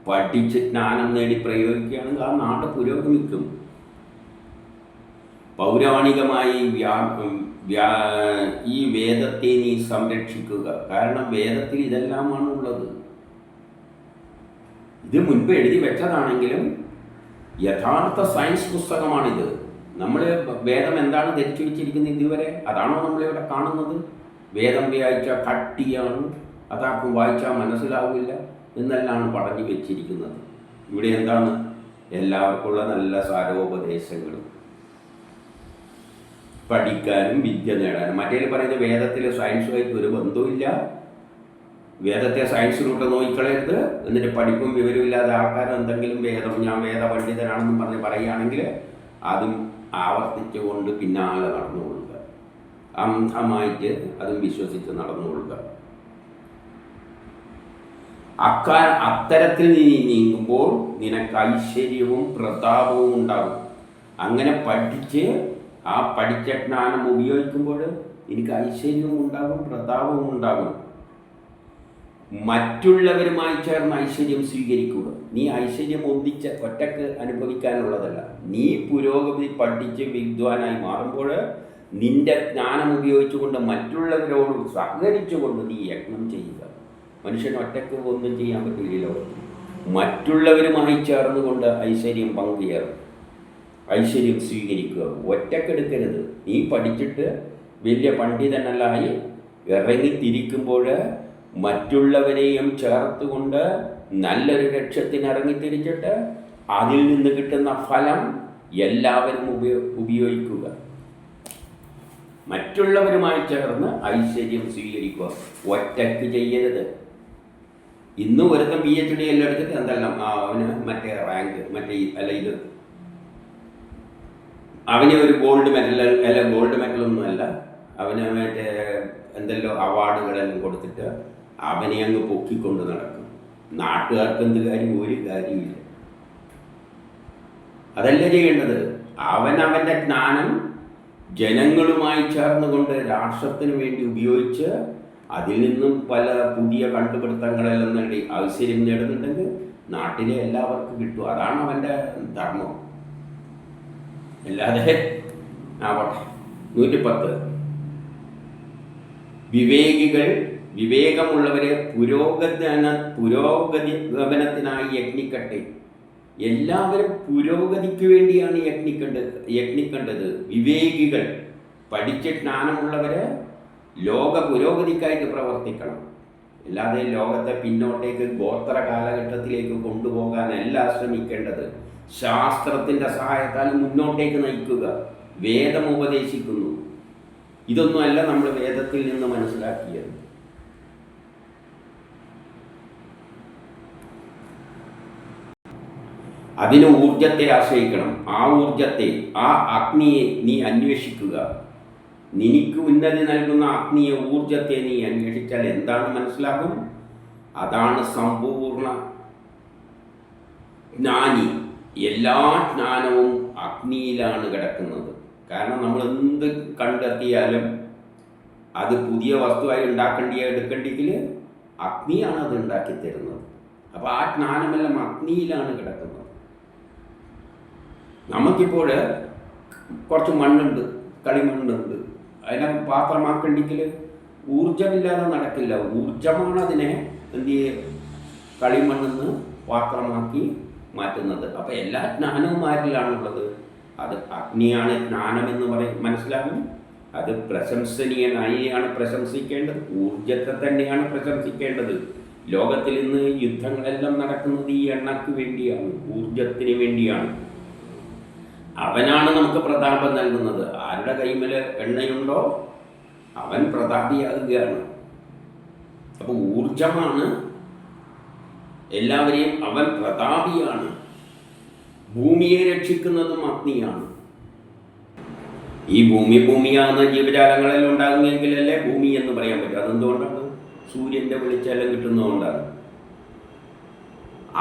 പഠിച്ച് ജ്ഞാനം നേടി പ്രയോഗിക്കുകയാണെങ്കിൽ ആ നാട് പുരോഗമിക്കും. പൗരാണികമായി ഈ വേദത്തെ നീ സംരക്ഷിക്കുക. കാരണം വേദത്തിൽ ഇതെല്ലാമാണ് ഉള്ളത്. ഇത് മുൻപ് എഴുതി വെച്ചതാണെങ്കിലും യഥാർത്ഥ സയൻസ് പുസ്തകമാണിത്. നമ്മൾ വേദം എന്താണ് ധരിച്ചു വെച്ചിരിക്കുന്നത് ഇതുവരെ? അതാണോ നമ്മളിവിടെ കാണുന്നത്? വേദം വായിച്ചാൽ കട്ടിയാണ്, അതാർക്കും വായിച്ചാൽ മനസ്സിലാവില്ല എന്നെല്ലാം പറഞ്ഞു വെച്ചിരിക്കുന്നത്. ഇവിടെ എന്താണ്? എല്ലാവർക്കുള്ള നല്ല സാരോപദേശങ്ങളും പഠിക്കാനും വിദ്യ നേടാനും. മറ്റേ പറയുന്നത് വേദത്തിൽ സയൻസുമായിട്ട് ഒരു ബന്ധവുമില്ല. വേദത്തെ സയൻസിലോട്ട് നോക്കിക്കളയരുത്. എന്നിട്ട് പഠിപ്പും വിവരവും ഇല്ലാതെ ആൾക്കാർ എന്തെങ്കിലും ഞാൻ വേദ പണ്ഡിതനാണെന്നും പറഞ്ഞ് പറയുകയാണെങ്കിൽ അതും ആവർത്തിച്ചുകൊണ്ട് പിന്നാലെ നടന്നുകൊള്ളുക. അന്ധമായിട്ട് അതും വിശ്വസിച്ച് നടന്നുകൊള്ളുക. അത്തരത്തിൽ നീ നീങ്ങുമ്പോൾ നിനക്ക് ഐശ്വര്യവും പ്രതാപവും ഉണ്ടാകും. അങ്ങനെ പഠിച്ച് ആ പഠിച്ച ജ്ഞാനം ഉപയോഗിക്കുമ്പോൾ എനിക്ക് ഐശ്വര്യവും ഉണ്ടാകും, പ്രതാപവും ഉണ്ടാകും. മറ്റുള്ളവരുമായി ചേർന്ന് ഐശ്വര്യം സ്വീകരിക്കുക. നീ ഐശ്വര്യം ഒറ്റക്ക് അനുഭവിക്കാനുള്ളതല്ല. നീ പുരോഗതി പഠിച്ച് വിദ്വാനായി മാറുമ്പോൾ നിന്റെ ജ്ഞാനം ഉപയോഗിച്ചുകൊണ്ട് മറ്റുള്ളവരോട് സഹകരിച്ചുകൊണ്ട് നീ യജ്ഞം ചെയ്യുക. മനുഷ്യന് ഒറ്റക്ക് ഒന്നും ചെയ്യാൻ പറ്റില്ലല്ലോ. മറ്റുള്ളവരുമായി ചേർന്നുകൊണ്ട് ഐശ്വര്യം പങ്കുചേർന്ന് ഐശ്വര്യം സ്വീകരിക്കുക. ഒറ്റക്കെടുക്കരുത്. നീ പഠിച്ചിട്ട് വലിയ പണ്ഡിതനല്ലായി ഇറങ്ങിത്തിരിക്കുമ്പോൾ മറ്റുള്ളവരെയും ചേർത്തുകൊണ്ട് നല്ലൊരു ലക്ഷ്യത്തിന് ഇറങ്ങിത്തിരിച്ചിട്ട് അതിൽ നിന്ന് കിട്ടുന്ന ഫലം എല്ലാവരും ഉപയോഗിക്കുക. മറ്റുള്ളവരുമായി ചേർന്ന് ഐശ്വര്യം സ്വീകരിക്കുക. ഒറ്റക്ക് ചെയ്യരുത്. ഇന്ന് ഒരുത്തൻ PhD എല്ലാം എടുത്തിട്ട് എന്തെല്ലാം അവന് മറ്റേ റാങ്ക് ഇത് അവന് ഒരു ഗോൾഡ് മെഡലൊന്നുമല്ല, അവന് മറ്റേ എന്തെല്ലോ അവാർഡുകളെല്ലാം കൊടുത്തിട്ട് അവനെ അങ്ങ് പൊക്കിക്കൊണ്ട് നടക്കും. നാട്ടുകാർക്ക് എന്ത് കാര്യം? ഒരു കാര്യമില്ല. അതല്ല ചെയ്യേണ്ടത്. അവനവൻ്റെ ജ്ഞാനം ജനങ്ങളുമായി ചേർന്നുകൊണ്ട് രാഷ്ട്രത്തിന് വേണ്ടി ഉപയോഗിച്ച് അതിൽ നിന്നും പല പുതിയ കണ്ടുപിടുത്തങ്ങളെല്ലാം നേടി ഐശ്വര്യം നേടുന്നുണ്ടെങ്കിൽ നാട്ടിലെ എല്ലാവർക്കും കിട്ടും. അതാണ് അവൻ്റെ ധർമ്മം. അല്ലാതെ ആവട്ടെ. 110 വിവേകമുള്ളവരെ പുരോഗമനത്തിനായി യജ്ഞിക്കട്ടെ. എല്ലാവരും പുരോഗതിക്ക് വേണ്ടിയാണ് യജ്ഞിക്കേണ്ടത്. വിവേകികൾ, പഠിച്ച ജ്ഞാനമുള്ളവര് ലോക പുരോഗതിക്കായിട്ട് പ്രവർത്തിക്കണം. അല്ലാതെ ലോകത്തെ പിന്നോട്ടേക്ക് ഗോത്ര കാലഘട്ടത്തിലേക്ക് കൊണ്ടുപോകാനല്ല ശ്രമിക്കേണ്ടത്. ശാസ്ത്രത്തിൻ്റെ സഹായത്താൽ മുന്നോട്ടേക്ക് നയിക്കുക. വേദം ഉപദേശിക്കുന്നു. ഇതൊന്നുമല്ല നമ്മൾ വേദത്തിൽ നിന്ന് മനസ്സിലാക്കിയത്. അതിന് ഊർജത്തെ ആശ്രയിക്കണം. ആ ഊർജത്തെ, ആ അഗ്നിയെ നീ അന്വേഷിക്കുക. നിനക്ക് ഉന്നതി നൽകുന്ന അഗ്നിയെ, ഊർജത്തെ നീ അന്വേഷിച്ചാൽ എന്താണ് മനസ്സിലാകും? അതാണ് സമ്പൂർണ്ണ ജ്ഞാനി. എല്ലാ ജ്ഞാനവും അഗ്നിയിലാണ് കിടക്കുന്നത്. കാരണം നമ്മൾ എന്ത് കണ്ടെത്തിയാലും അത് പുതിയ വസ്തുവായി എടുക്കേണ്ടെങ്കിൽ അഗ്നിയാണ് അത് ഉണ്ടാക്കി തരുന്നത്. അപ്പോൾ ആ ജ്ഞാനമെല്ലാം അഗ്നിയിലാണ് കിടക്കുന്നത്. നമുക്കിപ്പോൾ കുറച്ച് മണ്ണുണ്ട്, കളിമണ്ണുണ്ട്. അതിനെ പാത്രമാക്കണ്ടെങ്കിൽ ഊർജമില്ലാതെ നടക്കില്ല. ഊർജമാണ് അതിനെ എന്ത് ചെയ്യുക, കളിമണ്ണെന്ന് പാത്രമാക്കി മാറ്റുന്നത്. അപ്പോൾ എല്ലാ ജ്ഞാനവും ആരിലാണുള്ളത്? അത് അഗ്നിയാണ് ജ്ഞാനമെന്ന് മനസ്സിലാകും. അത് പ്രശംസനീയനായാണ് പ്രശംസിക്കേണ്ടത്. ഊർജത്തെ തന്നെയാണ് പ്രശംസിക്കേണ്ടത്. ലോകത്തിൽ ഇന്ന് യുദ്ധങ്ങളെല്ലാം നടക്കുന്നത് ഈ എണ്ണയ്ക്ക് വേണ്ടിയാണ്, ഊർജത്തിന് വേണ്ടിയാണ്. അവനാണ് നമുക്ക് പ്രതാപം നൽകുന്നത്. ആരുടെ കൈമേൽ എണ്ണയുണ്ടോ അവൻ പ്രതാപിയാകുകയാണ്. അപ്പോൾ ഊർജമാണ് എല്ലാവരെയും. അവൻ പ്രതാപിയാണ്. ഭൂമിയെ രക്ഷിക്കുന്നതും അഗ്നിയാണ്. ഈ ഭൂമിയാകുന്ന ജീവജാലങ്ങളെല്ലാം ഉണ്ടാകുമെങ്കിലല്ലേ ഭൂമി എന്ന് പറയാൻ പറ്റും. അതെന്തുകൊണ്ടാണ്? സൂര്യൻ്റെ വെളിച്ചെല്ലാം കിട്ടുന്നതുകൊണ്ടാണ്.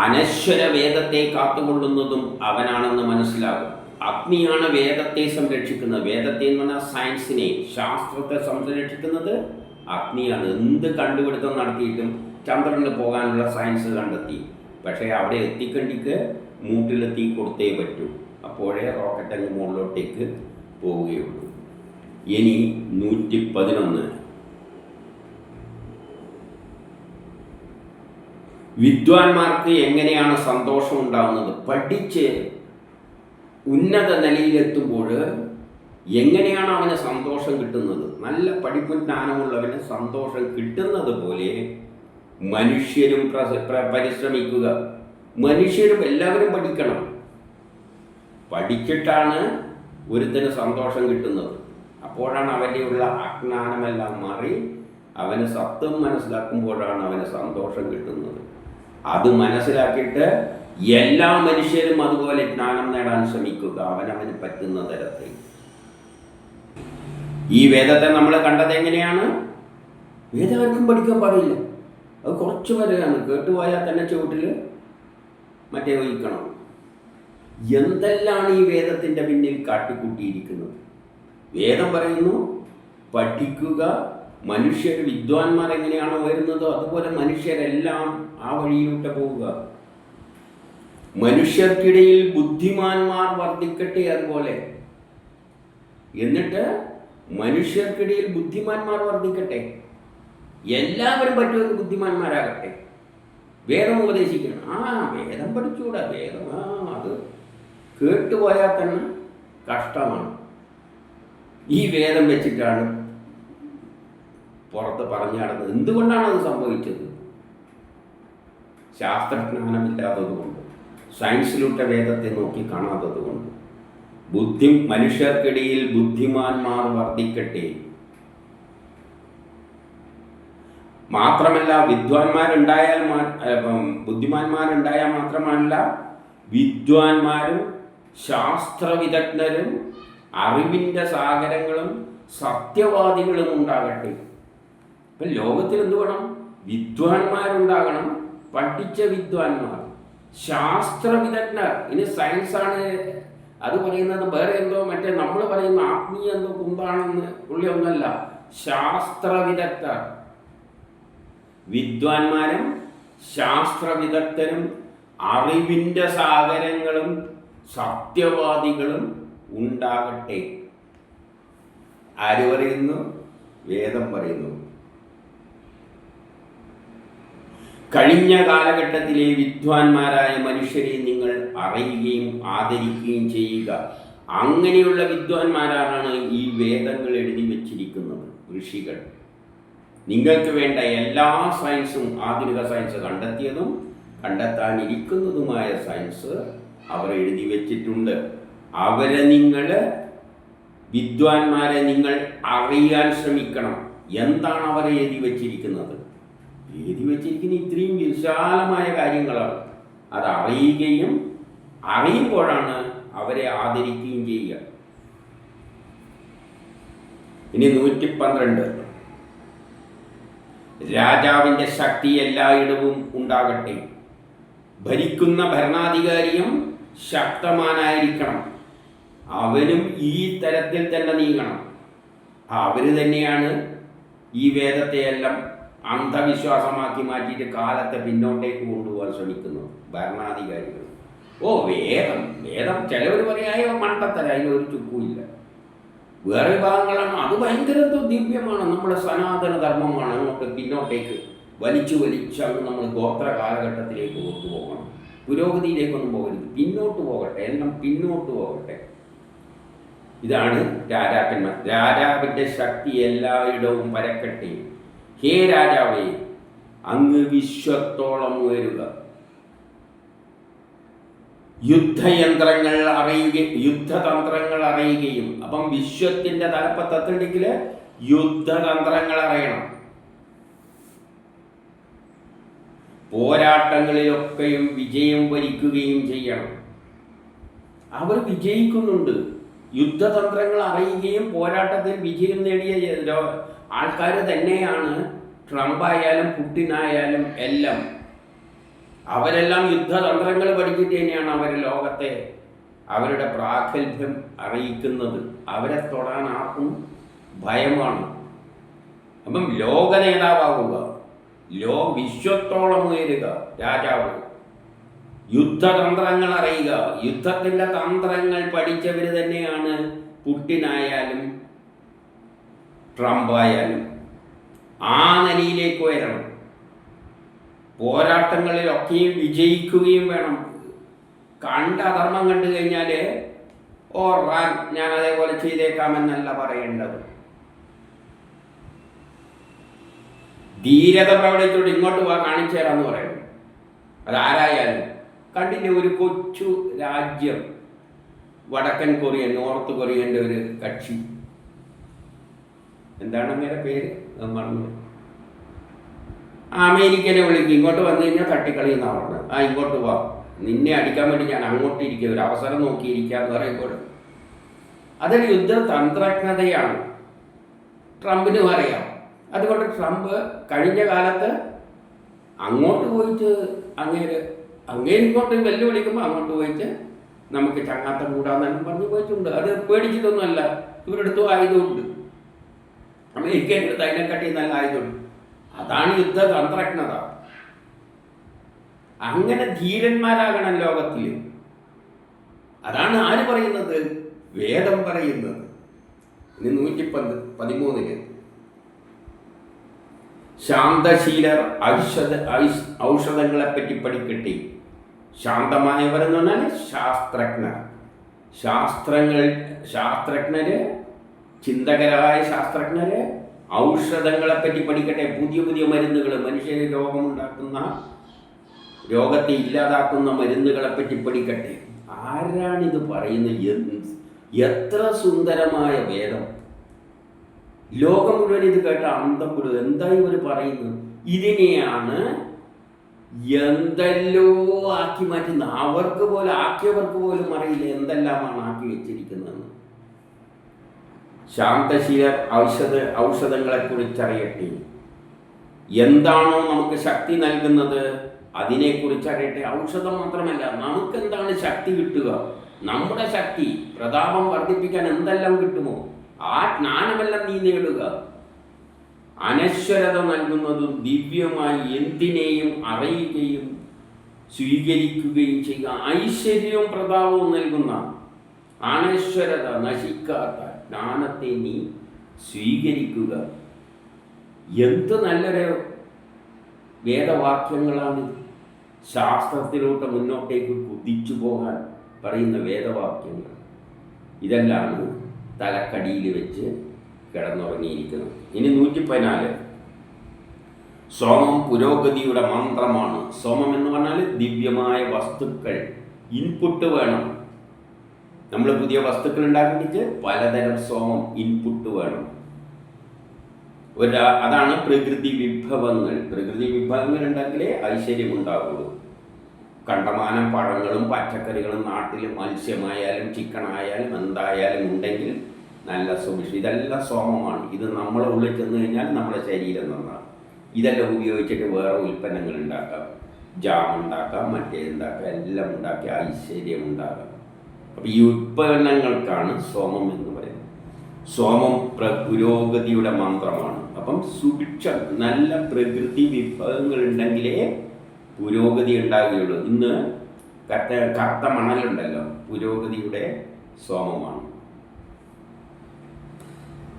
അനശ്വര വേദത്തെ കാത്തുകൊള്ളുന്നതും അവനാണെന്ന് മനസ്സിലാകും. അഗ്നിയാണ് വേദത്തെ സംരക്ഷിക്കുന്നത്. വേദത്തെ എന്ന് പറഞ്ഞാൽ സയൻസിനെ, ശാസ്ത്രത്തെ സംരക്ഷിക്കുന്നത് അഗ്നിയാണ്. എന്ത് കണ്ടുപിടുത്തം നടത്തിയിട്ടും ചന്ദ്രനിൽ പോകാനുള്ള സയൻസ് കണ്ടെത്തി. പക്ഷേ അവിടെ എത്തിക്കണ്ടിക്ക് മൂട്ടിലെത്തി കൊടുത്തേ പറ്റൂ. അപ്പോഴേ റോക്കറ്റ് അങ്ങ് മുകളിലോട്ടേക്ക് പോവുകയുള്ളൂ. ഇനി 111. വിദ്വാൻമാർക്ക് എങ്ങനെയാണ് സന്തോഷം ഉണ്ടാകുന്നത്? പഠിച്ച് ഉന്നത നിലയിലെത്തുമ്പോൾ എങ്ങനെയാണ് അവന് സന്തോഷം കിട്ടുന്നത്? നല്ല പഠിപ്പും ജ്ഞാനമുള്ളവന് സന്തോഷം കിട്ടുന്നത് പോലെ മനുഷ്യരും പരിശ്രമിക്കുക. മനുഷ്യരും എല്ലാവരും പഠിക്കണം. പഠിച്ചിട്ടാണ് ഒരുത്തിന് സന്തോഷം കിട്ടുന്നത്. അപ്പോഴാണ് അവൻ്റെയുള്ള അജ്ഞാനമെല്ലാം മാറി അവന് സത്യം മനസ്സിലാക്കുമ്പോഴാണ് അവന് സന്തോഷം കിട്ടുന്നത്. അത് മനസ്സിലാക്കിയിട്ട് എല്ലാ മനുഷ്യരും അതുപോലെ ജ്ഞാനം നേടാൻ ശ്രമിക്കുക, അവനവന് പറ്റുന്ന തരത്തിൽ. ഈ വേദത്തെ നമ്മൾ കണ്ടത് എങ്ങനെയാണ്? വേദം ആർക്കും പഠിക്കാൻ പാടില്ല. അത് കുറച്ച് വരെയാണ്. കേട്ടുപോയാൽ തന്നെ ചുവട്ടിൽ മറ്റേ വഹിക്കണം. എന്തെല്ലാം ഈ വേദത്തിൻ്റെ പിന്നിൽ കാട്ടിക്കൂട്ടിയിരിക്കുന്നത്? വേദം പറയുന്നു പഠിക്കുക. മനുഷ്യർ, വിദ്വാൻമാർ എങ്ങനെയാണോ വരുന്നതോ അതുപോലെ മനുഷ്യരെല്ലാം ആ വഴിയിലൂടെ പോവുക. മനുഷ്യർക്കിടയിൽ ബുദ്ധിമാന്മാർ വർദ്ധിക്കട്ടെ. അതുപോലെ എന്നിട്ട് മനുഷ്യർക്കിടയിൽ ബുദ്ധിമാന്മാർ വർദ്ധിക്കട്ടെ. എല്ലാവരും പറ്റുമെങ്കിൽ ബുദ്ധിമാന്മാരാകട്ടെ. വേദം ഉപദേശിക്കണം. വേദം പഠിച്ചുകൂടാ, വേദം അത് കേട്ടുപോയാൽ തന്നെ കഷ്ടമാണ്. ഈ വേദം വെച്ചിട്ടാണ് പുറത്ത് പറഞ്ഞു നടന്നത്. എന്തുകൊണ്ടാണ് അത് സംഭവിച്ചത്? ശാസ്ത്രജ്ഞാനമില്ലാത്തത് കൊണ്ട്, സയൻസിലൂടെ വേദത്തെ നോക്കി കാണാത്തത് കൊണ്ട്. മനുഷ്യർക്കിടയിൽ ബുദ്ധിമാന്മാർ വർദ്ധിക്കട്ടെ. മാത്രമല്ല ബുദ്ധിമാന്മാരുണ്ടായാൽ മാത്രമല്ല വിദ്വാൻമാരും ശാസ്ത്രവിദഗ്ധരും അറിവിൻ്റെ സാഗരങ്ങളും സത്യവാദികളും ഉണ്ടാകട്ടെ. ഇപ്പം ലോകത്തിൽ എന്ത് വേണം? വിദ്വാൻമാരുണ്ടാകണം, പഠിച്ച വിദ്വാൻമാർ, ശാസ്ത്രവിദഗ്ധർ. ഇനി സയൻസാണ് അത് പറയുന്നത് വേറെ എന്തോ, മറ്റേ നമ്മൾ പറയുന്ന ആത്മീയ എന്തോ കുന്താണെന്ന് പുള്ളി ഒന്നല്ല. ശാസ്ത്രവിദഗ്ധർ, വിദ്വാൻമാരും ശാസ്ത്രവിദഗ്ധരും അറിവിൻ്റെ സാഗരങ്ങളും സത്യവാദികളും ഉണ്ടാകട്ടെ. ആര് പറയുന്നു? വേദം പറയുന്നു. കഴിഞ്ഞ കാലഘട്ടത്തിലെ വിദ്വാൻമാരായ മനുഷ്യരെ നിങ്ങൾ അറിയുകയും ആദരിക്കുകയും ചെയ്യുക. അങ്ങനെയുള്ള വിദ്വാൻമാരാണ് ഈ വേദങ്ങൾ എഴുതി വച്ചിരിക്കുന്നത്, ഋഷികൾ. നിങ്ങൾക്ക് വേണ്ട എല്ലാ സയൻസും, ആധുനിക സയൻസ് കണ്ടെത്തിയതും കണ്ടെത്താനിരിക്കുന്നതുമായ സയൻസ് അവർ എഴുതി വച്ചിട്ടുണ്ട്. അവരെ നിങ്ങൾ വിദ്വാൻമാരെ നിങ്ങൾ അറിയാൻ ശ്രമിക്കണം. എന്താണ് അവർ എഴുതി വച്ചിരിക്കുന്നത്? എഴുതി വച്ചിരിക്കുന്ന ഇത്രയും വിശാലമായ കാര്യങ്ങളാണ്. അത് അറിയുകയും അറിയുമ്പോഴാണ് അവരെ ആദരിക്കുകയും ചെയ്യുക. ഇനി 112. രാജാവിൻ്റെ ശക്തി എല്ലായിടവും ഉണ്ടാകട്ടെ. ഭരിക്കുന്ന ഭരണാധികാരിയും ശക്തമാനായിരിക്കണം. അവനും ഈ തരത്തിൽ തന്നെ നീങ്ങണം. അവർ തന്നെയാണ് ഈ വേദത്തെയെല്ലാം അന്ധവിശ്വാസമാക്കി മാറ്റിയിട്ട് കാലത്തെ പിന്നോട്ടേക്ക് കൊണ്ടുപോകാൻ ശ്രമിക്കുന്നത് ഭരണാധികാരികൾ. വേദം ചിലവർ പറയായ മണ്ടത്തര, അതിലൊരു ചുക്കുമില്ല. വേറെ വിഭാഗങ്ങളാണ് അത് ഭയങ്കര ദിവ്യമാണ്, നമ്മുടെ സനാതന ധർമ്മമാണ്. അങ്ങോട്ട് പിന്നോട്ടേക്ക് വലിച്ചു അങ്ങ് നമ്മൾ ഗോത്ര കാലഘട്ടത്തിലേക്ക് കൊണ്ടുപോകണം. പുരോഗതിയിലേക്കൊന്നും പോകരുത്, പിന്നോട്ട് പോകട്ടെ, എല്ലാം പിന്നോട്ട് പോകട്ടെ. ഇതാണ് രാജാക്കന്മാർ. രാജാവിൻ്റെ ശക്തി എല്ലായിടവും പരക്കട്ടെ. ഹേ രാജാവേ, അങ്ങ് വിശ്വത്തോളം ഉയരുക. യുദ്ധതന്ത്രങ്ങൾ അറിയുകയും. അപ്പം വിശ്വത്തിൻ്റെ തലപ്പത്തെത്തണമെങ്കിൽ യുദ്ധതന്ത്രങ്ങൾ അറിയണം. പോരാട്ടങ്ങളിലൊക്കെയും വിജയം വരിക്കുകയും ചെയ്യണം. അവർ വിജയിക്കുന്നുണ്ട്. യുദ്ധതന്ത്രങ്ങൾ അറിയുകയും പോരാട്ടത്തിൽ വിജയം നേടിയ ആൾക്കാർ തന്നെയാണ് ട്രംപായാലും പുടിനായാലും എല്ലാം. അവരെല്ലാം യുദ്ധതന്ത്രങ്ങൾ പഠിച്ചിട്ട് തന്നെയാണ് അവർ ലോകത്തെ അവരുടെ പ്രാഗൽഭ്യം അറിയിക്കുന്നത്. അവരെ തൊടാൻ ആർക്കും ഭയമാണ്. അപ്പം ലോക നേതാവാകുക, വിശ്വത്തോളം ഉയരുക രാജാവ്. യുദ്ധതന്ത്രങ്ങൾ അറിയുക. യുദ്ധത്തിൻ്റെ തന്ത്രങ്ങൾ പഠിച്ചവർ തന്നെയാണ് പുടിനായാലും ട്രംപായാലും. ആ നിലയിലേക്ക് ഉയരണം. പോരാട്ടങ്ങളിലൊക്കെയും വിജയിക്കുകയും വേണം. കണ്ട അധർമ്മം കണ്ടു കഴിഞ്ഞാൽ ഞാൻ അതേപോലെ ചെയ്തേക്കാമെന്നല്ല പറയേണ്ടത്. ധീരത പ്രകടിച്ചോട് ഇങ്ങോട്ട് കാണിച്ചു തരാമെന്ന് പറയുന്നു. അതാരായാലും കണ്ടില്ലേ, ഒരു കൊച്ചു രാജ്യം, വടക്കൻ കൊറിയൻ, നോർത്ത് കൊറിയൻ്റെ ഒരു കക്ഷി, എന്താണ് അങ്ങനെ പേര് മറന്നു, അമേരിക്കനെ വിളിക്കും. ഇങ്ങോട്ട് വന്നു കഴിഞ്ഞാൽ തട്ടിക്കളിയെന്നാണ് പറഞ്ഞത്. ഇങ്ങോട്ട് വാ, നിന്നെ അടിക്കാൻ വേണ്ടി ഞാൻ അങ്ങോട്ട് ഇരിക്കുക, ഒരു അവസരം നോക്കിയിരിക്കുക എന്ന് പറയുമ്പോൾ അതൊരു യുദ്ധതന്ത്രജ്ഞതയാണ്. ട്രംപിനും അറിയാം. അതുകൊണ്ട് ട്രംപ് കഴിഞ്ഞ കാലത്ത് അങ്ങോട്ട് പോയിട്ട് അങ്ങേരിങ്ങോട്ട് വെല്ലുവിളിക്കുമ്പോൾ അങ്ങോട്ട് പോയിട്ട് നമുക്ക് ചങ്ങാത്തം കൂടാന്നെല്ലാം പറഞ്ഞു പോയിട്ടുണ്ട്. അത് പേടിച്ചിട്ടൊന്നുമല്ല. ഇവരെടുത്തും ആയുധമുണ്ട്, അമേരിക്കൻ്റെ അടുത്ത് അതിനെക്കാട്ടി നല്ല ആയുധമുണ്ട്. അതാണ് യുദ്ധതന്ത്രജ്ഞത. അങ്ങനെ ധീരന്മാരാകണം ലോകത്തിൽ. അതാണ് ആര് പറയുന്നത്? വേദം പറയുന്നത്. ഇനി 113 ശാന്തശീലർ ഔഷധങ്ങളെപ്പറ്റി പഠിക്കട്ടെ. ശാന്തമായവരെന്ന് പറഞ്ഞാൽ ശാസ്ത്രജ്ഞർ. ശാസ്ത്രജ്ഞര്, ചിന്തകരായ ശാസ്ത്രജ്ഞര് ഔഷധങ്ങളെപ്പറ്റി പഠിക്കട്ടെ. പുതിയ പുതിയ മരുന്നുകൾ, മനുഷ്യന് രോഗത്തെ ഇല്ലാതാക്കുന്ന മരുന്നുകളെപ്പറ്റി പഠിക്കട്ടെ. ആരാണിത് പറയുന്നത്? എത്ര സുന്ദരമായ വേദം! ലോകം മുഴുവൻ ഇത് കേട്ട അന്തപ്പെടുക. എന്താ ഇവർ പറയുന്നത്? ഇതിനെയാണ് എന്തെല്ലോ ആക്കി മാറ്റുന്ന. ആക്കിയവർക്ക് പോലും അറിയില്ല എന്തെല്ലാമാണ് ആക്കി വെച്ചിരിക്കുന്നതെന്ന്. ശാന്തശീലർ ഔഷധങ്ങളെക്കുറിച്ചറിയട്ടെ. എന്താണോ നമുക്ക് ശക്തി നൽകുന്നത് അതിനെക്കുറിച്ചറിയട്ടെ. ഔഷധം മാത്രമല്ല, നമുക്കെന്താണ് ശക്തി കിട്ടുക? നമ്മുടെ ശക്തി, പ്രതാപം വർദ്ധിപ്പിക്കാൻ എന്തെല്ലാം കിട്ടുമോ ആ ജ്ഞാനമെല്ലാം നീ നേടുക. അനശ്വരത നൽകുന്നതും ദിവ്യമായി എന്തിനേയും അറിയുകയും സ്വീകരിക്കുകയും ചെയ്യുക. ഐശ്വര്യവും പ്രതാപവും നൽകുന്ന അനശ്വരത, നശിക്കാത്ത ജ്ഞാനത്തെ നീ സ്വീകരിക്കുക. എന്ത് നല്ലൊരു വേദവാക്യങ്ങളാണ്. ശാസ്ത്രത്തിലോട്ട് മുന്നോട്ടേക്ക് കുതിച്ചു പോകാൻ പറയുന്ന വേദവാക്യങ്ങൾ. ഇതെല്ലാം തലക്കടിയിൽ വെച്ച് കിടന്നുറങ്ങിയിരിക്കുന്നത്. ഇനി 114 സോമം പുരോഗതിയുടെ മന്ത്രമാണ്. സോമം എന്ന് പറഞ്ഞാൽ ദിവ്യമായ വസ്തുക്കൾ, ഇൻപുട്ട് വേണം. നമ്മൾ പുതിയ വസ്തുക്കൾ ഉണ്ടാക്കിയിട്ട് പലതരം സോമം ഇൻപുട്ട് വേണം. അതാണ് പ്രകൃതി വിഭവങ്ങൾ. പ്രകൃതി വിഭവങ്ങൾ ഉണ്ടെങ്കിലേ ഐശ്വര്യം ഉണ്ടാവുള്ളൂ. കണ്ടമാനം പഴങ്ങളും പച്ചക്കറികളും നാട്ടിൽ മത്സ്യമായാലും ചിക്കനായാലും എന്തായാലും ഉണ്ടെങ്കിൽ നല്ല സുഭിക്ഷം. ഇതെല്ലാം സോമമാണ്. ഇത് നമ്മളെ ഉള്ളിൽ ചെന്ന് കഴിഞ്ഞാൽ നമ്മുടെ ശരീരം നന്നാകും. ഇതെല്ലാം ഉപയോഗിച്ചിട്ട് വേറെ ഉൽപ്പന്നങ്ങൾ ഉണ്ടാക്കാം, ജാം ഉണ്ടാക്കാം, മറ്റേതുണ്ടാക്കാം, എല്ലാം ഉണ്ടാക്കി ഐശ്വര്യം ഉണ്ടാകാം. അപ്പോൾ ഈ ഉൽപ്പന്നങ്ങൾക്കാണ് സോമം എന്ന് പറയുന്നത്. സോമം പുരോഗതിയുടെ മന്ത്രമാണ്. അപ്പം സുഭിക്ഷം, നല്ല പ്രകൃതി വിഭവങ്ങൾ ഉണ്ടെങ്കിലേ പുരോഗതി ഉണ്ടാവുകയുള്ളൂ. ഇന്ന് കറുത്ത മണലുണ്ടല്ലോ, പുരോഗതിയുടെ സോമമാണ്.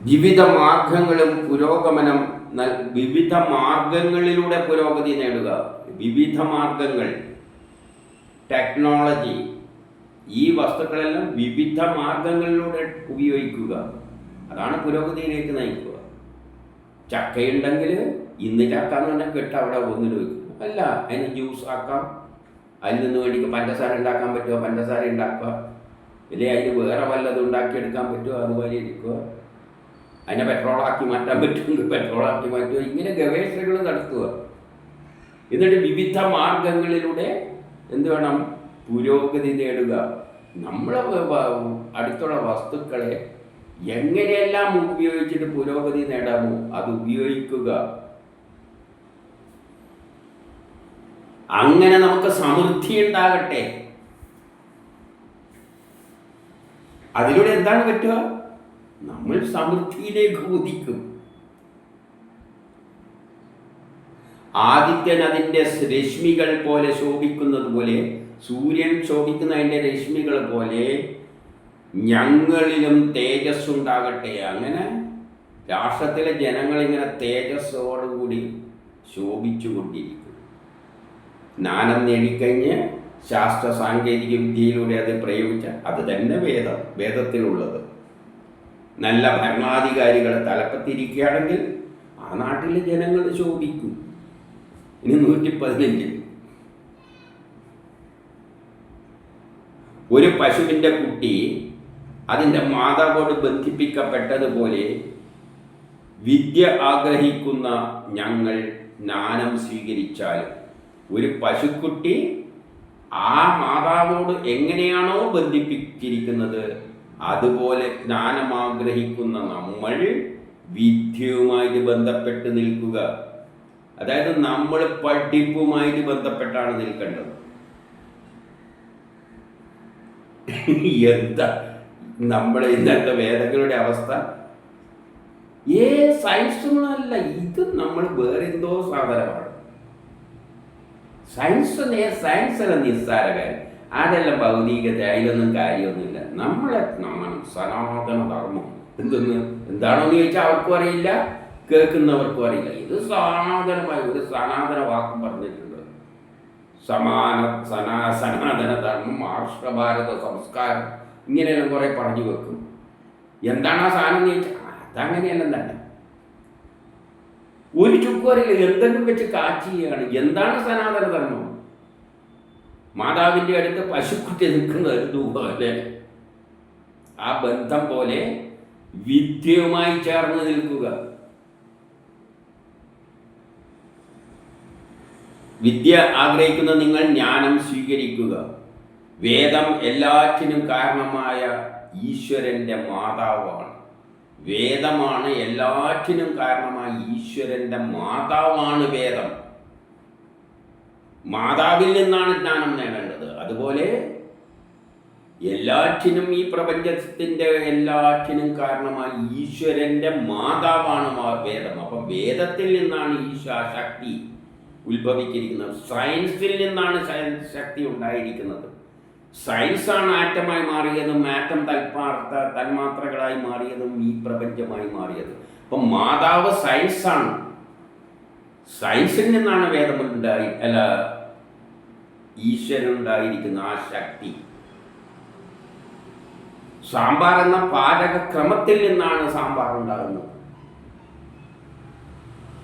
വിവിധ മാർഗങ്ങളും പുരോഗമനം, വിവിധ മാർഗങ്ങളിലൂടെ പുരോഗതി നേടുക. വിവിധ മാർഗങ്ങൾ, ടെക്നോളജി, ഈ വസ്തുക്കളെല്ലാം വിവിധ മാർഗങ്ങളിലൂടെ ഉപയോഗിക്കുക. അതാണ് പുരോഗതിയിലേക്ക് നയിക്കുക. ചക്കയുണ്ടെങ്കിൽ ഇന്ന് ചക്ക എന്ന് പറഞ്ഞാൽ കെട്ട് അവിടെ ഒന്നിന് വയ്ക്കും. അല്ല, അതിന് ജ്യൂസ് ആക്കാം, അതിൽ നിന്ന് വേണ്ടി പഞ്ചസാര ഉണ്ടാക്കാൻ പറ്റുമോ, പഞ്ചസാര ഉണ്ടാക്കുക. ഇല്ലേ അതിന് വേറെ വല്ലതും ഉണ്ടാക്കിയെടുക്കാൻ പറ്റുമോ, അതുപോലെ ഇരിക്കുക. അതിനെ പെട്രോളാക്കി മാറ്റാൻ പറ്റുമെങ്കിൽ പെട്രോളാക്കി മാറ്റുക. ഇങ്ങനെ ഗവേഷണങ്ങൾ നടത്തുക. എന്നിട്ട് വിവിധ മാർഗങ്ങളിലൂടെ എന്ത് വേണം, പുരോഗതി നേടുക. നമ്മളെ അടുത്തുള്ള വസ്തുക്കളെ എങ്ങനെയെല്ലാം ഉപയോഗിച്ചിട്ട് പുരോഗതി നേടാമോ അത് ഉപയോഗിക്കുക. അങ്ങനെ നമുക്ക് സമൃദ്ധി ഉണ്ടാകട്ടെ. അതിലൂടെ എന്താണ് പറ്റുക, നമ്മൾ സമൃദ്ധിയിലേക്ക് ഉദിക്കും. ആദിത്യൻ അതിൻ്റെ രശ്മികൾ പോലെ ശോഭിക്കുന്നത് പോലെ, സൂര്യൻ ശോഭിക്കുന്ന അതിൻ്റെ രശ്മികൾ പോലെ ഞങ്ങളിലും തേജസ് ഉണ്ടാകട്ടെ. അങ്ങനെ രാഷ്ട്രത്തിലെ ജനങ്ങൾ ഇങ്ങനെ തേജസ്സോടുകൂടി ശോഭിച്ചുകൊണ്ടിരിക്കും. ജ്ഞാനം നേടിക്കഴിഞ്ഞ് ശാസ്ത്ര സാങ്കേതിക വിദ്യയിലൂടെ അത് പ്രയോഗിച്ച അത് തന്നെ വേദത്തിലുള്ളത്. നല്ല ഭരണാധികാരികൾ തലപ്പത്തിരിക്കുകയാണെങ്കിൽ ആ നാട്ടിലെ ജനങ്ങൾ ശോഭിക്കും. ഇനി 115 ഒരു പശുവിൻ്റെ കുട്ടി അതിൻ്റെ മാതാവോട് ബന്ധിപ്പിക്കപ്പെട്ടതുപോലെ വിദ്യ ആഗ്രഹിക്കുന്ന ഞങ്ങൾ ജ്ഞാനം സ്വീകരിച്ചാൽ, ഒരു പശുക്കുട്ടി ആ മാതാവോട് എങ്ങനെയാണോ ബന്ധിപ്പിച്ചിരിക്കുന്നത് അതുപോലെ ജ്ഞാനം ആഗ്രഹിക്കുന്ന നമ്മൾ വിദ്യയുമായിട്ട് ബന്ധപ്പെട്ട് നിൽക്കുക. അതായത് നമ്മൾ പഠിപ്പുമായിട്ട് ബന്ധപ്പെട്ടാണ് നിൽക്കേണ്ടത്. എന്താ നമ്മളെ ഇന്നത്തെ വേദങ്ങളുടെ അവസ്ഥ? സയൻസൊന്നുമല്ല ഇത്, നമ്മൾ വേറെ എന്തോ സാധനമാണ്. സയൻസല്ല നിസ്സാര കാര്യം, അതെല്ലാം ഭൗതികത, അതിലൊന്നും കാര്യമൊന്നുമില്ല. നമ്മളെ സനാതന ധർമ്മം എന്താണോന്ന് ചോദിച്ചാൽ അവർക്കും അറിയില്ല, കേൾക്കുന്നവർക്കും അറിയില്ല. ഇത് സനാതനമായ ഒരു സനാതന വാക്കും പറഞ്ഞിട്ടുണ്ട്. സനാതന ധർമ്മം, ആർഷഭാരത സംസ്കാരം, ഇങ്ങനെയെല്ലാം കുറെ പറഞ്ഞു വെക്കും. എന്താണ് ആ സാധനം എന്ന് ചോദിച്ചാൽ അതങ്ങനെയെല്ലാം തന്നെ. ഒരു ചുക്കും അറിയില്ല, എന്തെങ്കിലും വെച്ച് കാച്ചിയാണ്. എന്താണ് സനാതന ധർമ്മം? മാതാവിൻ്റെ അടുത്ത് പശുക്കുട്ടി നിൽക്കുന്നത് പോലെ, ആ ബന്ധം പോലെ വിദ്യയുമായി ചേർന്ന് നിൽക്കുക. വിദ്യ ആഗ്രഹിക്കുന്ന നിങ്ങൾ ജ്ഞാനം സ്വീകരിക്കുക. വേദം എല്ലാറ്റിനും കാരണമായ ഈശ്വരൻ്റെ മാതാവാണ്. വേദമാണ് എല്ലാറ്റിനും കാരണമായ ഈശ്വരൻ്റെ മാതാവാണ് വേദം. മാതാവിൽ നിന്നാണ് ജ്ഞാനം നേടേണ്ടത്. അതുപോലെ എല്ലാറ്റിനും, ഈ പ്രപഞ്ചത്തിൻ്റെ എല്ലാറ്റിനും കാരണമായ ഈശ്വരൻ്റെ മാതാവാണ് വേദം. അപ്പം വേദത്തിൽ നിന്നാണ് ശക്തി ഉത്ഭവിച്ചിരിക്കുന്നത്. സയൻസിൽ നിന്നാണ് ശക്തി ഉണ്ടായിരിക്കുന്നത്. സയൻസാണ് ആറ്റമായി മാറിയതും ആറ്റം തന്മാത്രകളായി മാറിയതും ഈ പ്രപഞ്ചമായി മാറിയതും. അപ്പം മാതാവ് സയൻസാണ്. സയൻസിൽ നിന്നാണ് വേദമുണ്ടായി ഈശ്വരനുണ്ടായിരിക്കുന്ന ആ ശക്തി. സാമ്പാർ എന്ന പാചകക്രമത്തിൽ നിന്നാണ് സാമ്പാർ ഉണ്ടാകുന്നത്.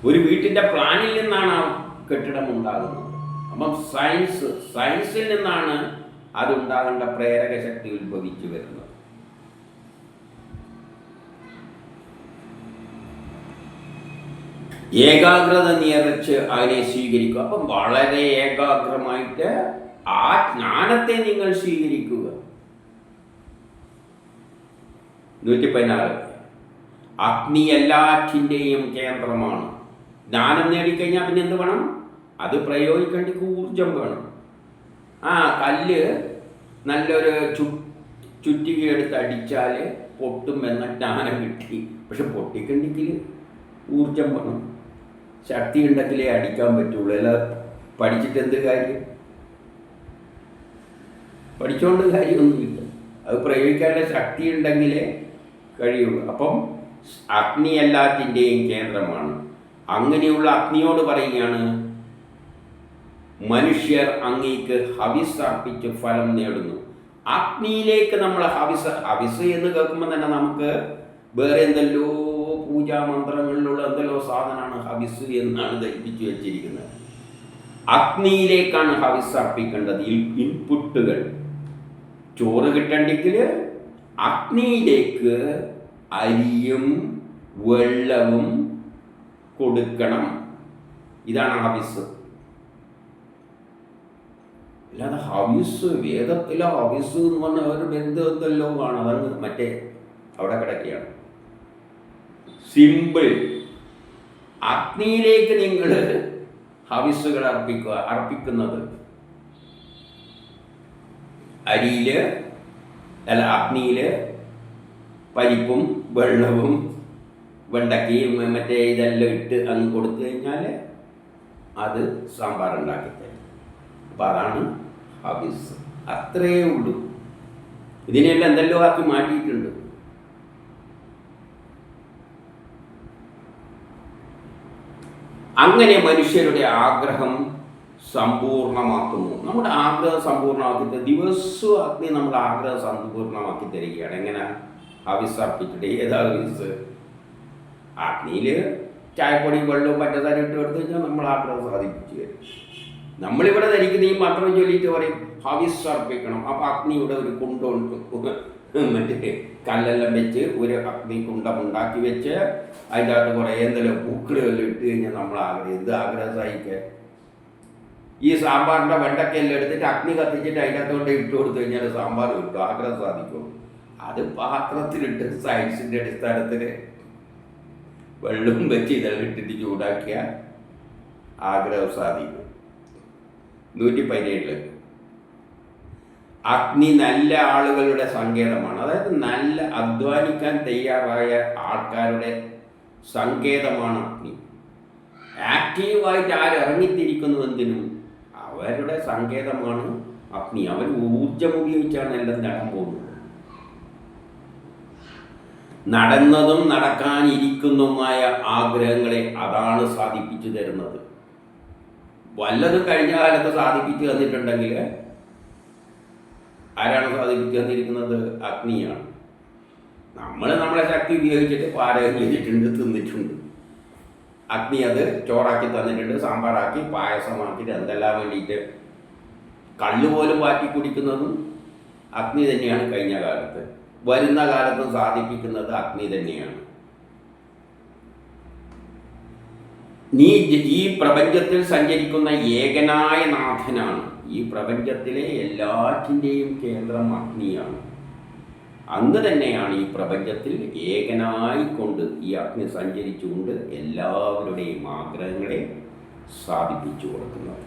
ഒരു വീട്ടിൻ്റെ പ്ലാനിൽ നിന്നാണ് ആ കെട്ടിടം ഉണ്ടാകുന്നത്. അപ്പം സയൻസിൽ നിന്നാണ് അതുണ്ടാകേണ്ട പ്രേരക ശക്തി ഉത്ഭവിച്ചു വരുന്നത്. ഏകാഗ്രത നിറച്ച് അതിനെ സ്വീകരിക്കുക. അപ്പം വളരെ ഏകാഗ്രമായിട്ട് ആ ജ്ഞാനത്തെ നിങ്ങൾ സ്വീകരിക്കുക. 116 അഗ്നി എല്ലാറ്റിൻ്റെയും കേന്ദ്രമാണ്. ജ്ഞാനം നേടിക്കഴിഞ്ഞാൽ പിന്നെ എന്ത് വേണം? അത് പ്രയോഗിക്കേണ്ട ഊർജം വേണം. കല്ല് നല്ലൊരു ചുറ്റിക എടുത്ത് അടിച്ചാൽ പൊട്ടും എന്ന ജ്ഞാനം കിട്ടി. പക്ഷെ പൊട്ടിക്കണ്ടെങ്കിൽ ഊർജം വേണം, ശക്തി ഉണ്ടെങ്കിലേ അടിക്കാൻ പറ്റുള്ളൂ. അല്ല പഠിച്ചിട്ട് എന്ത് കാര്യം? പഠിച്ചുകൊണ്ട് കാര്യമൊന്നുമില്ല. അത് പ്രയോഗിക്കാനുള്ള ശക്തി ഉണ്ടെങ്കിലേ കഴിയുള്ളൂ. അപ്പം അഗ്നി എല്ലാറ്റിൻ്റെയും കേന്ദ്രമാണ്. അങ്ങനെയുള്ള അഗ്നിയോട് പറയുകയാണ്, മനുഷ്യർ അങ്ങേക്ക് ഹവിസ് അർപ്പിച്ച് ഫലം നേടുന്നു. അഗ്നിയിലേക്ക് നമ്മൾ ഹവിസ് എന്ന് കേൾക്കുമ്പോൾ തന്നെ നമുക്ക് വേറെ എന്തെല്ലോ പൂജാമന്ത്രങ്ങളിലുള്ള എന്തെല്ലോ സാധനമാണ് ഹവിസ് എന്നാണ് ധരിപ്പിച്ചു വെച്ചിരിക്കുന്നത്. അഗ്നിയിലേക്കാണ് ഹവിസ് അർപ്പിക്കേണ്ടത്. ഇൻപുട്ടുകൾ ചോറ് കിട്ടണ്ടെങ്കിൽ അഗ്നിയിലേക്ക് അരിയും വെള്ളവും കൊടുക്കണം. ഇതാണ് ഹവിസ്. അല്ലാതെ ഹവിസ് വേദത്തിലെ ഹവിസ് എന്ന് പറഞ്ഞാൽ ഒരു ബന്ധമെന്തല്ലോ ആണ്. അതങ്ങ് മറ്റേ അവിടെ കിടക്കുകയാണ്. സിമ്പിൾ. അഗ്നിയിലേക്ക് നിങ്ങൾ ഹവിസുകൾ അർപ്പിക്കുന്നത് അഗ്നിയിൽ പരിപ്പും വെള്ളവും വെണ്ടക്കയും മറ്റേ ഇതെല്ലാം ഇട്ട് അങ്ങ് കൊടുത്തു കഴിഞ്ഞാൽ അത് സാമ്പാർ ഉണ്ടാക്കിത്തരും. അപ്പം അതാണ് ഹവിസ്. അത്രയേ ഉള്ളൂ. ഇതിനെല്ലാം എന്തെല്ലോ ആക്കി മാറ്റിയിട്ടുണ്ട്. അങ്ങനെ മനുഷ്യരുടെ ആഗ്രഹം സമ്പൂർണമാക്കുന്നു. നമ്മുടെ ആഗ്രഹം സമ്പൂർണ്ണമാക്കി ദിവസവും അഗ്നി നമ്മുടെ ആഗ്രഹം സമ്പൂർണ്ണമാക്കി തരികയാണ്. എങ്ങനെ? ഹവിസ് അർപ്പിച്ചിട്ട്. ഏതാ ഹവിസ്? അഗ്നിയിൽ ചായപ്പൊടി വെള്ളവും പഞ്ചസാര ഇട്ട് കൊടുത്തു കഴിഞ്ഞാൽ നമ്മൾ ആഗ്രഹം സാധിപ്പിച്ചു തരും. നമ്മളിവിടെ ധരിക്കുന്ന ഈ മന്ത്രം ചൊല്ലിയിട്ട് പറയും ഹവിസ് അർപ്പിക്കണം. അപ്പം അഗ്നിയുടെ ഒരു കുണ്ടമുണ്ട്, മറ്റേ കല്ലെല്ലാം വെച്ച് ഒരു അഗ്നി കുണ്ടം ഉണ്ടാക്കി വെച്ച് അതിൻ്റെ അകത്ത് കുറേ എന്തെല്ലാം പൂക്കളെല്ലാം ഇട്ട് കഴിഞ്ഞാൽ നമ്മൾ എന്ത് ആഗ്രഹം സഹിക്കാൻ? ഈ സാമ്പാറിൻ്റെ വെണ്ടക്കയെല്ലാം എടുത്തിട്ട് അഗ്നി കത്തിച്ചിട്ട് അതിൻ്റെ അകത്തോട്ട് ഇട്ട് കൊടുത്തു കഴിഞ്ഞാൽ സാമ്പാർ കിട്ടും, ആഗ്രഹം സാധിക്കും. അത് പാത്രത്തിലിട്ട് സയൻസിൻ്റെ അടിസ്ഥാനത്തിൽ വെള്ളം വെച്ച് ഇതെല്ലാം ഇട്ടിട്ട് ചൂടാക്കിയ ആഗ്രഹം സാധിക്കും. 117 അഗ്നി നല്ല ആളുകളുടെ സങ്കേതമാണ്. അതായത് നല്ല അധ്വാനിക്കാൻ തയ്യാറായ ആൾക്കാരുടെ സങ്കേതമാണ് അഗ്നി. ആക്റ്റീവായിട്ട് ആരിറങ്ങിത്തിരിക്കുന്നു എന്തിനും അവരുടെ സങ്കേതമാണ് അഗ്നി. അവർ ഊർജം ഉപയോഗിച്ചാണ് എല്ലാം നടക്കാൻ പോകുന്നത്. നടന്നതും നടക്കാനിരിക്കുന്നതുമായ ആഗ്രഹങ്ങളെ അതാണ് സാധിപ്പിച്ചു തരുന്നത്. വല്ലതും കഴിഞ്ഞ കാലത്ത് സാധിപ്പിച്ചു തന്നിട്ടുണ്ടെങ്കിൽ ആരാണ് സാധിപ്പിച്ചു തന്നിരിക്കുന്നത്? അഗ്നിയാണ്. നമ്മളെ ശക്തി ഉപയോഗിച്ചിട്ട് പാചകം ചെയ്തിട്ടുണ്ട്, തിന്നിട്ടുണ്ട്. അഗ്നി അത് ചോറാക്കി തന്നിട്ടുണ്ട്, സാമ്പാറാക്കി പായസമാക്കിയിട്ട് എന്തെല്ലാം വേണ്ടിയിട്ട് കള്ള് പോലും വാറ്റി കുടിക്കുന്നതും അഗ്നി തന്നെയാണ്. കഴിഞ്ഞ കാലത്ത് വരുന്ന കാലത്തും സാധിപ്പിക്കുന്നത് അഗ്നി തന്നെയാണ്. നീ ഈ പ്രപഞ്ചത്തിൽ സഞ്ചരിക്കുന്ന ഏകനായ നാഥനാണ്. ഈ പ്രപഞ്ചത്തിലെ എല്ലാറ്റിൻ്റെയും കേന്ദ്രം അഗ്നിയാണ്. അങ്ങ് തന്നെയാണ് ഈ പ്രപഞ്ചത്തിൽ ഏകനായിക്കൊണ്ട് ഈ അഗ്നി സഞ്ചരിച്ചുകൊണ്ട് എല്ലാവരുടെയും ആഗ്രഹങ്ങളെ സാധിപ്പിച്ചു കൊടുക്കുന്നത്.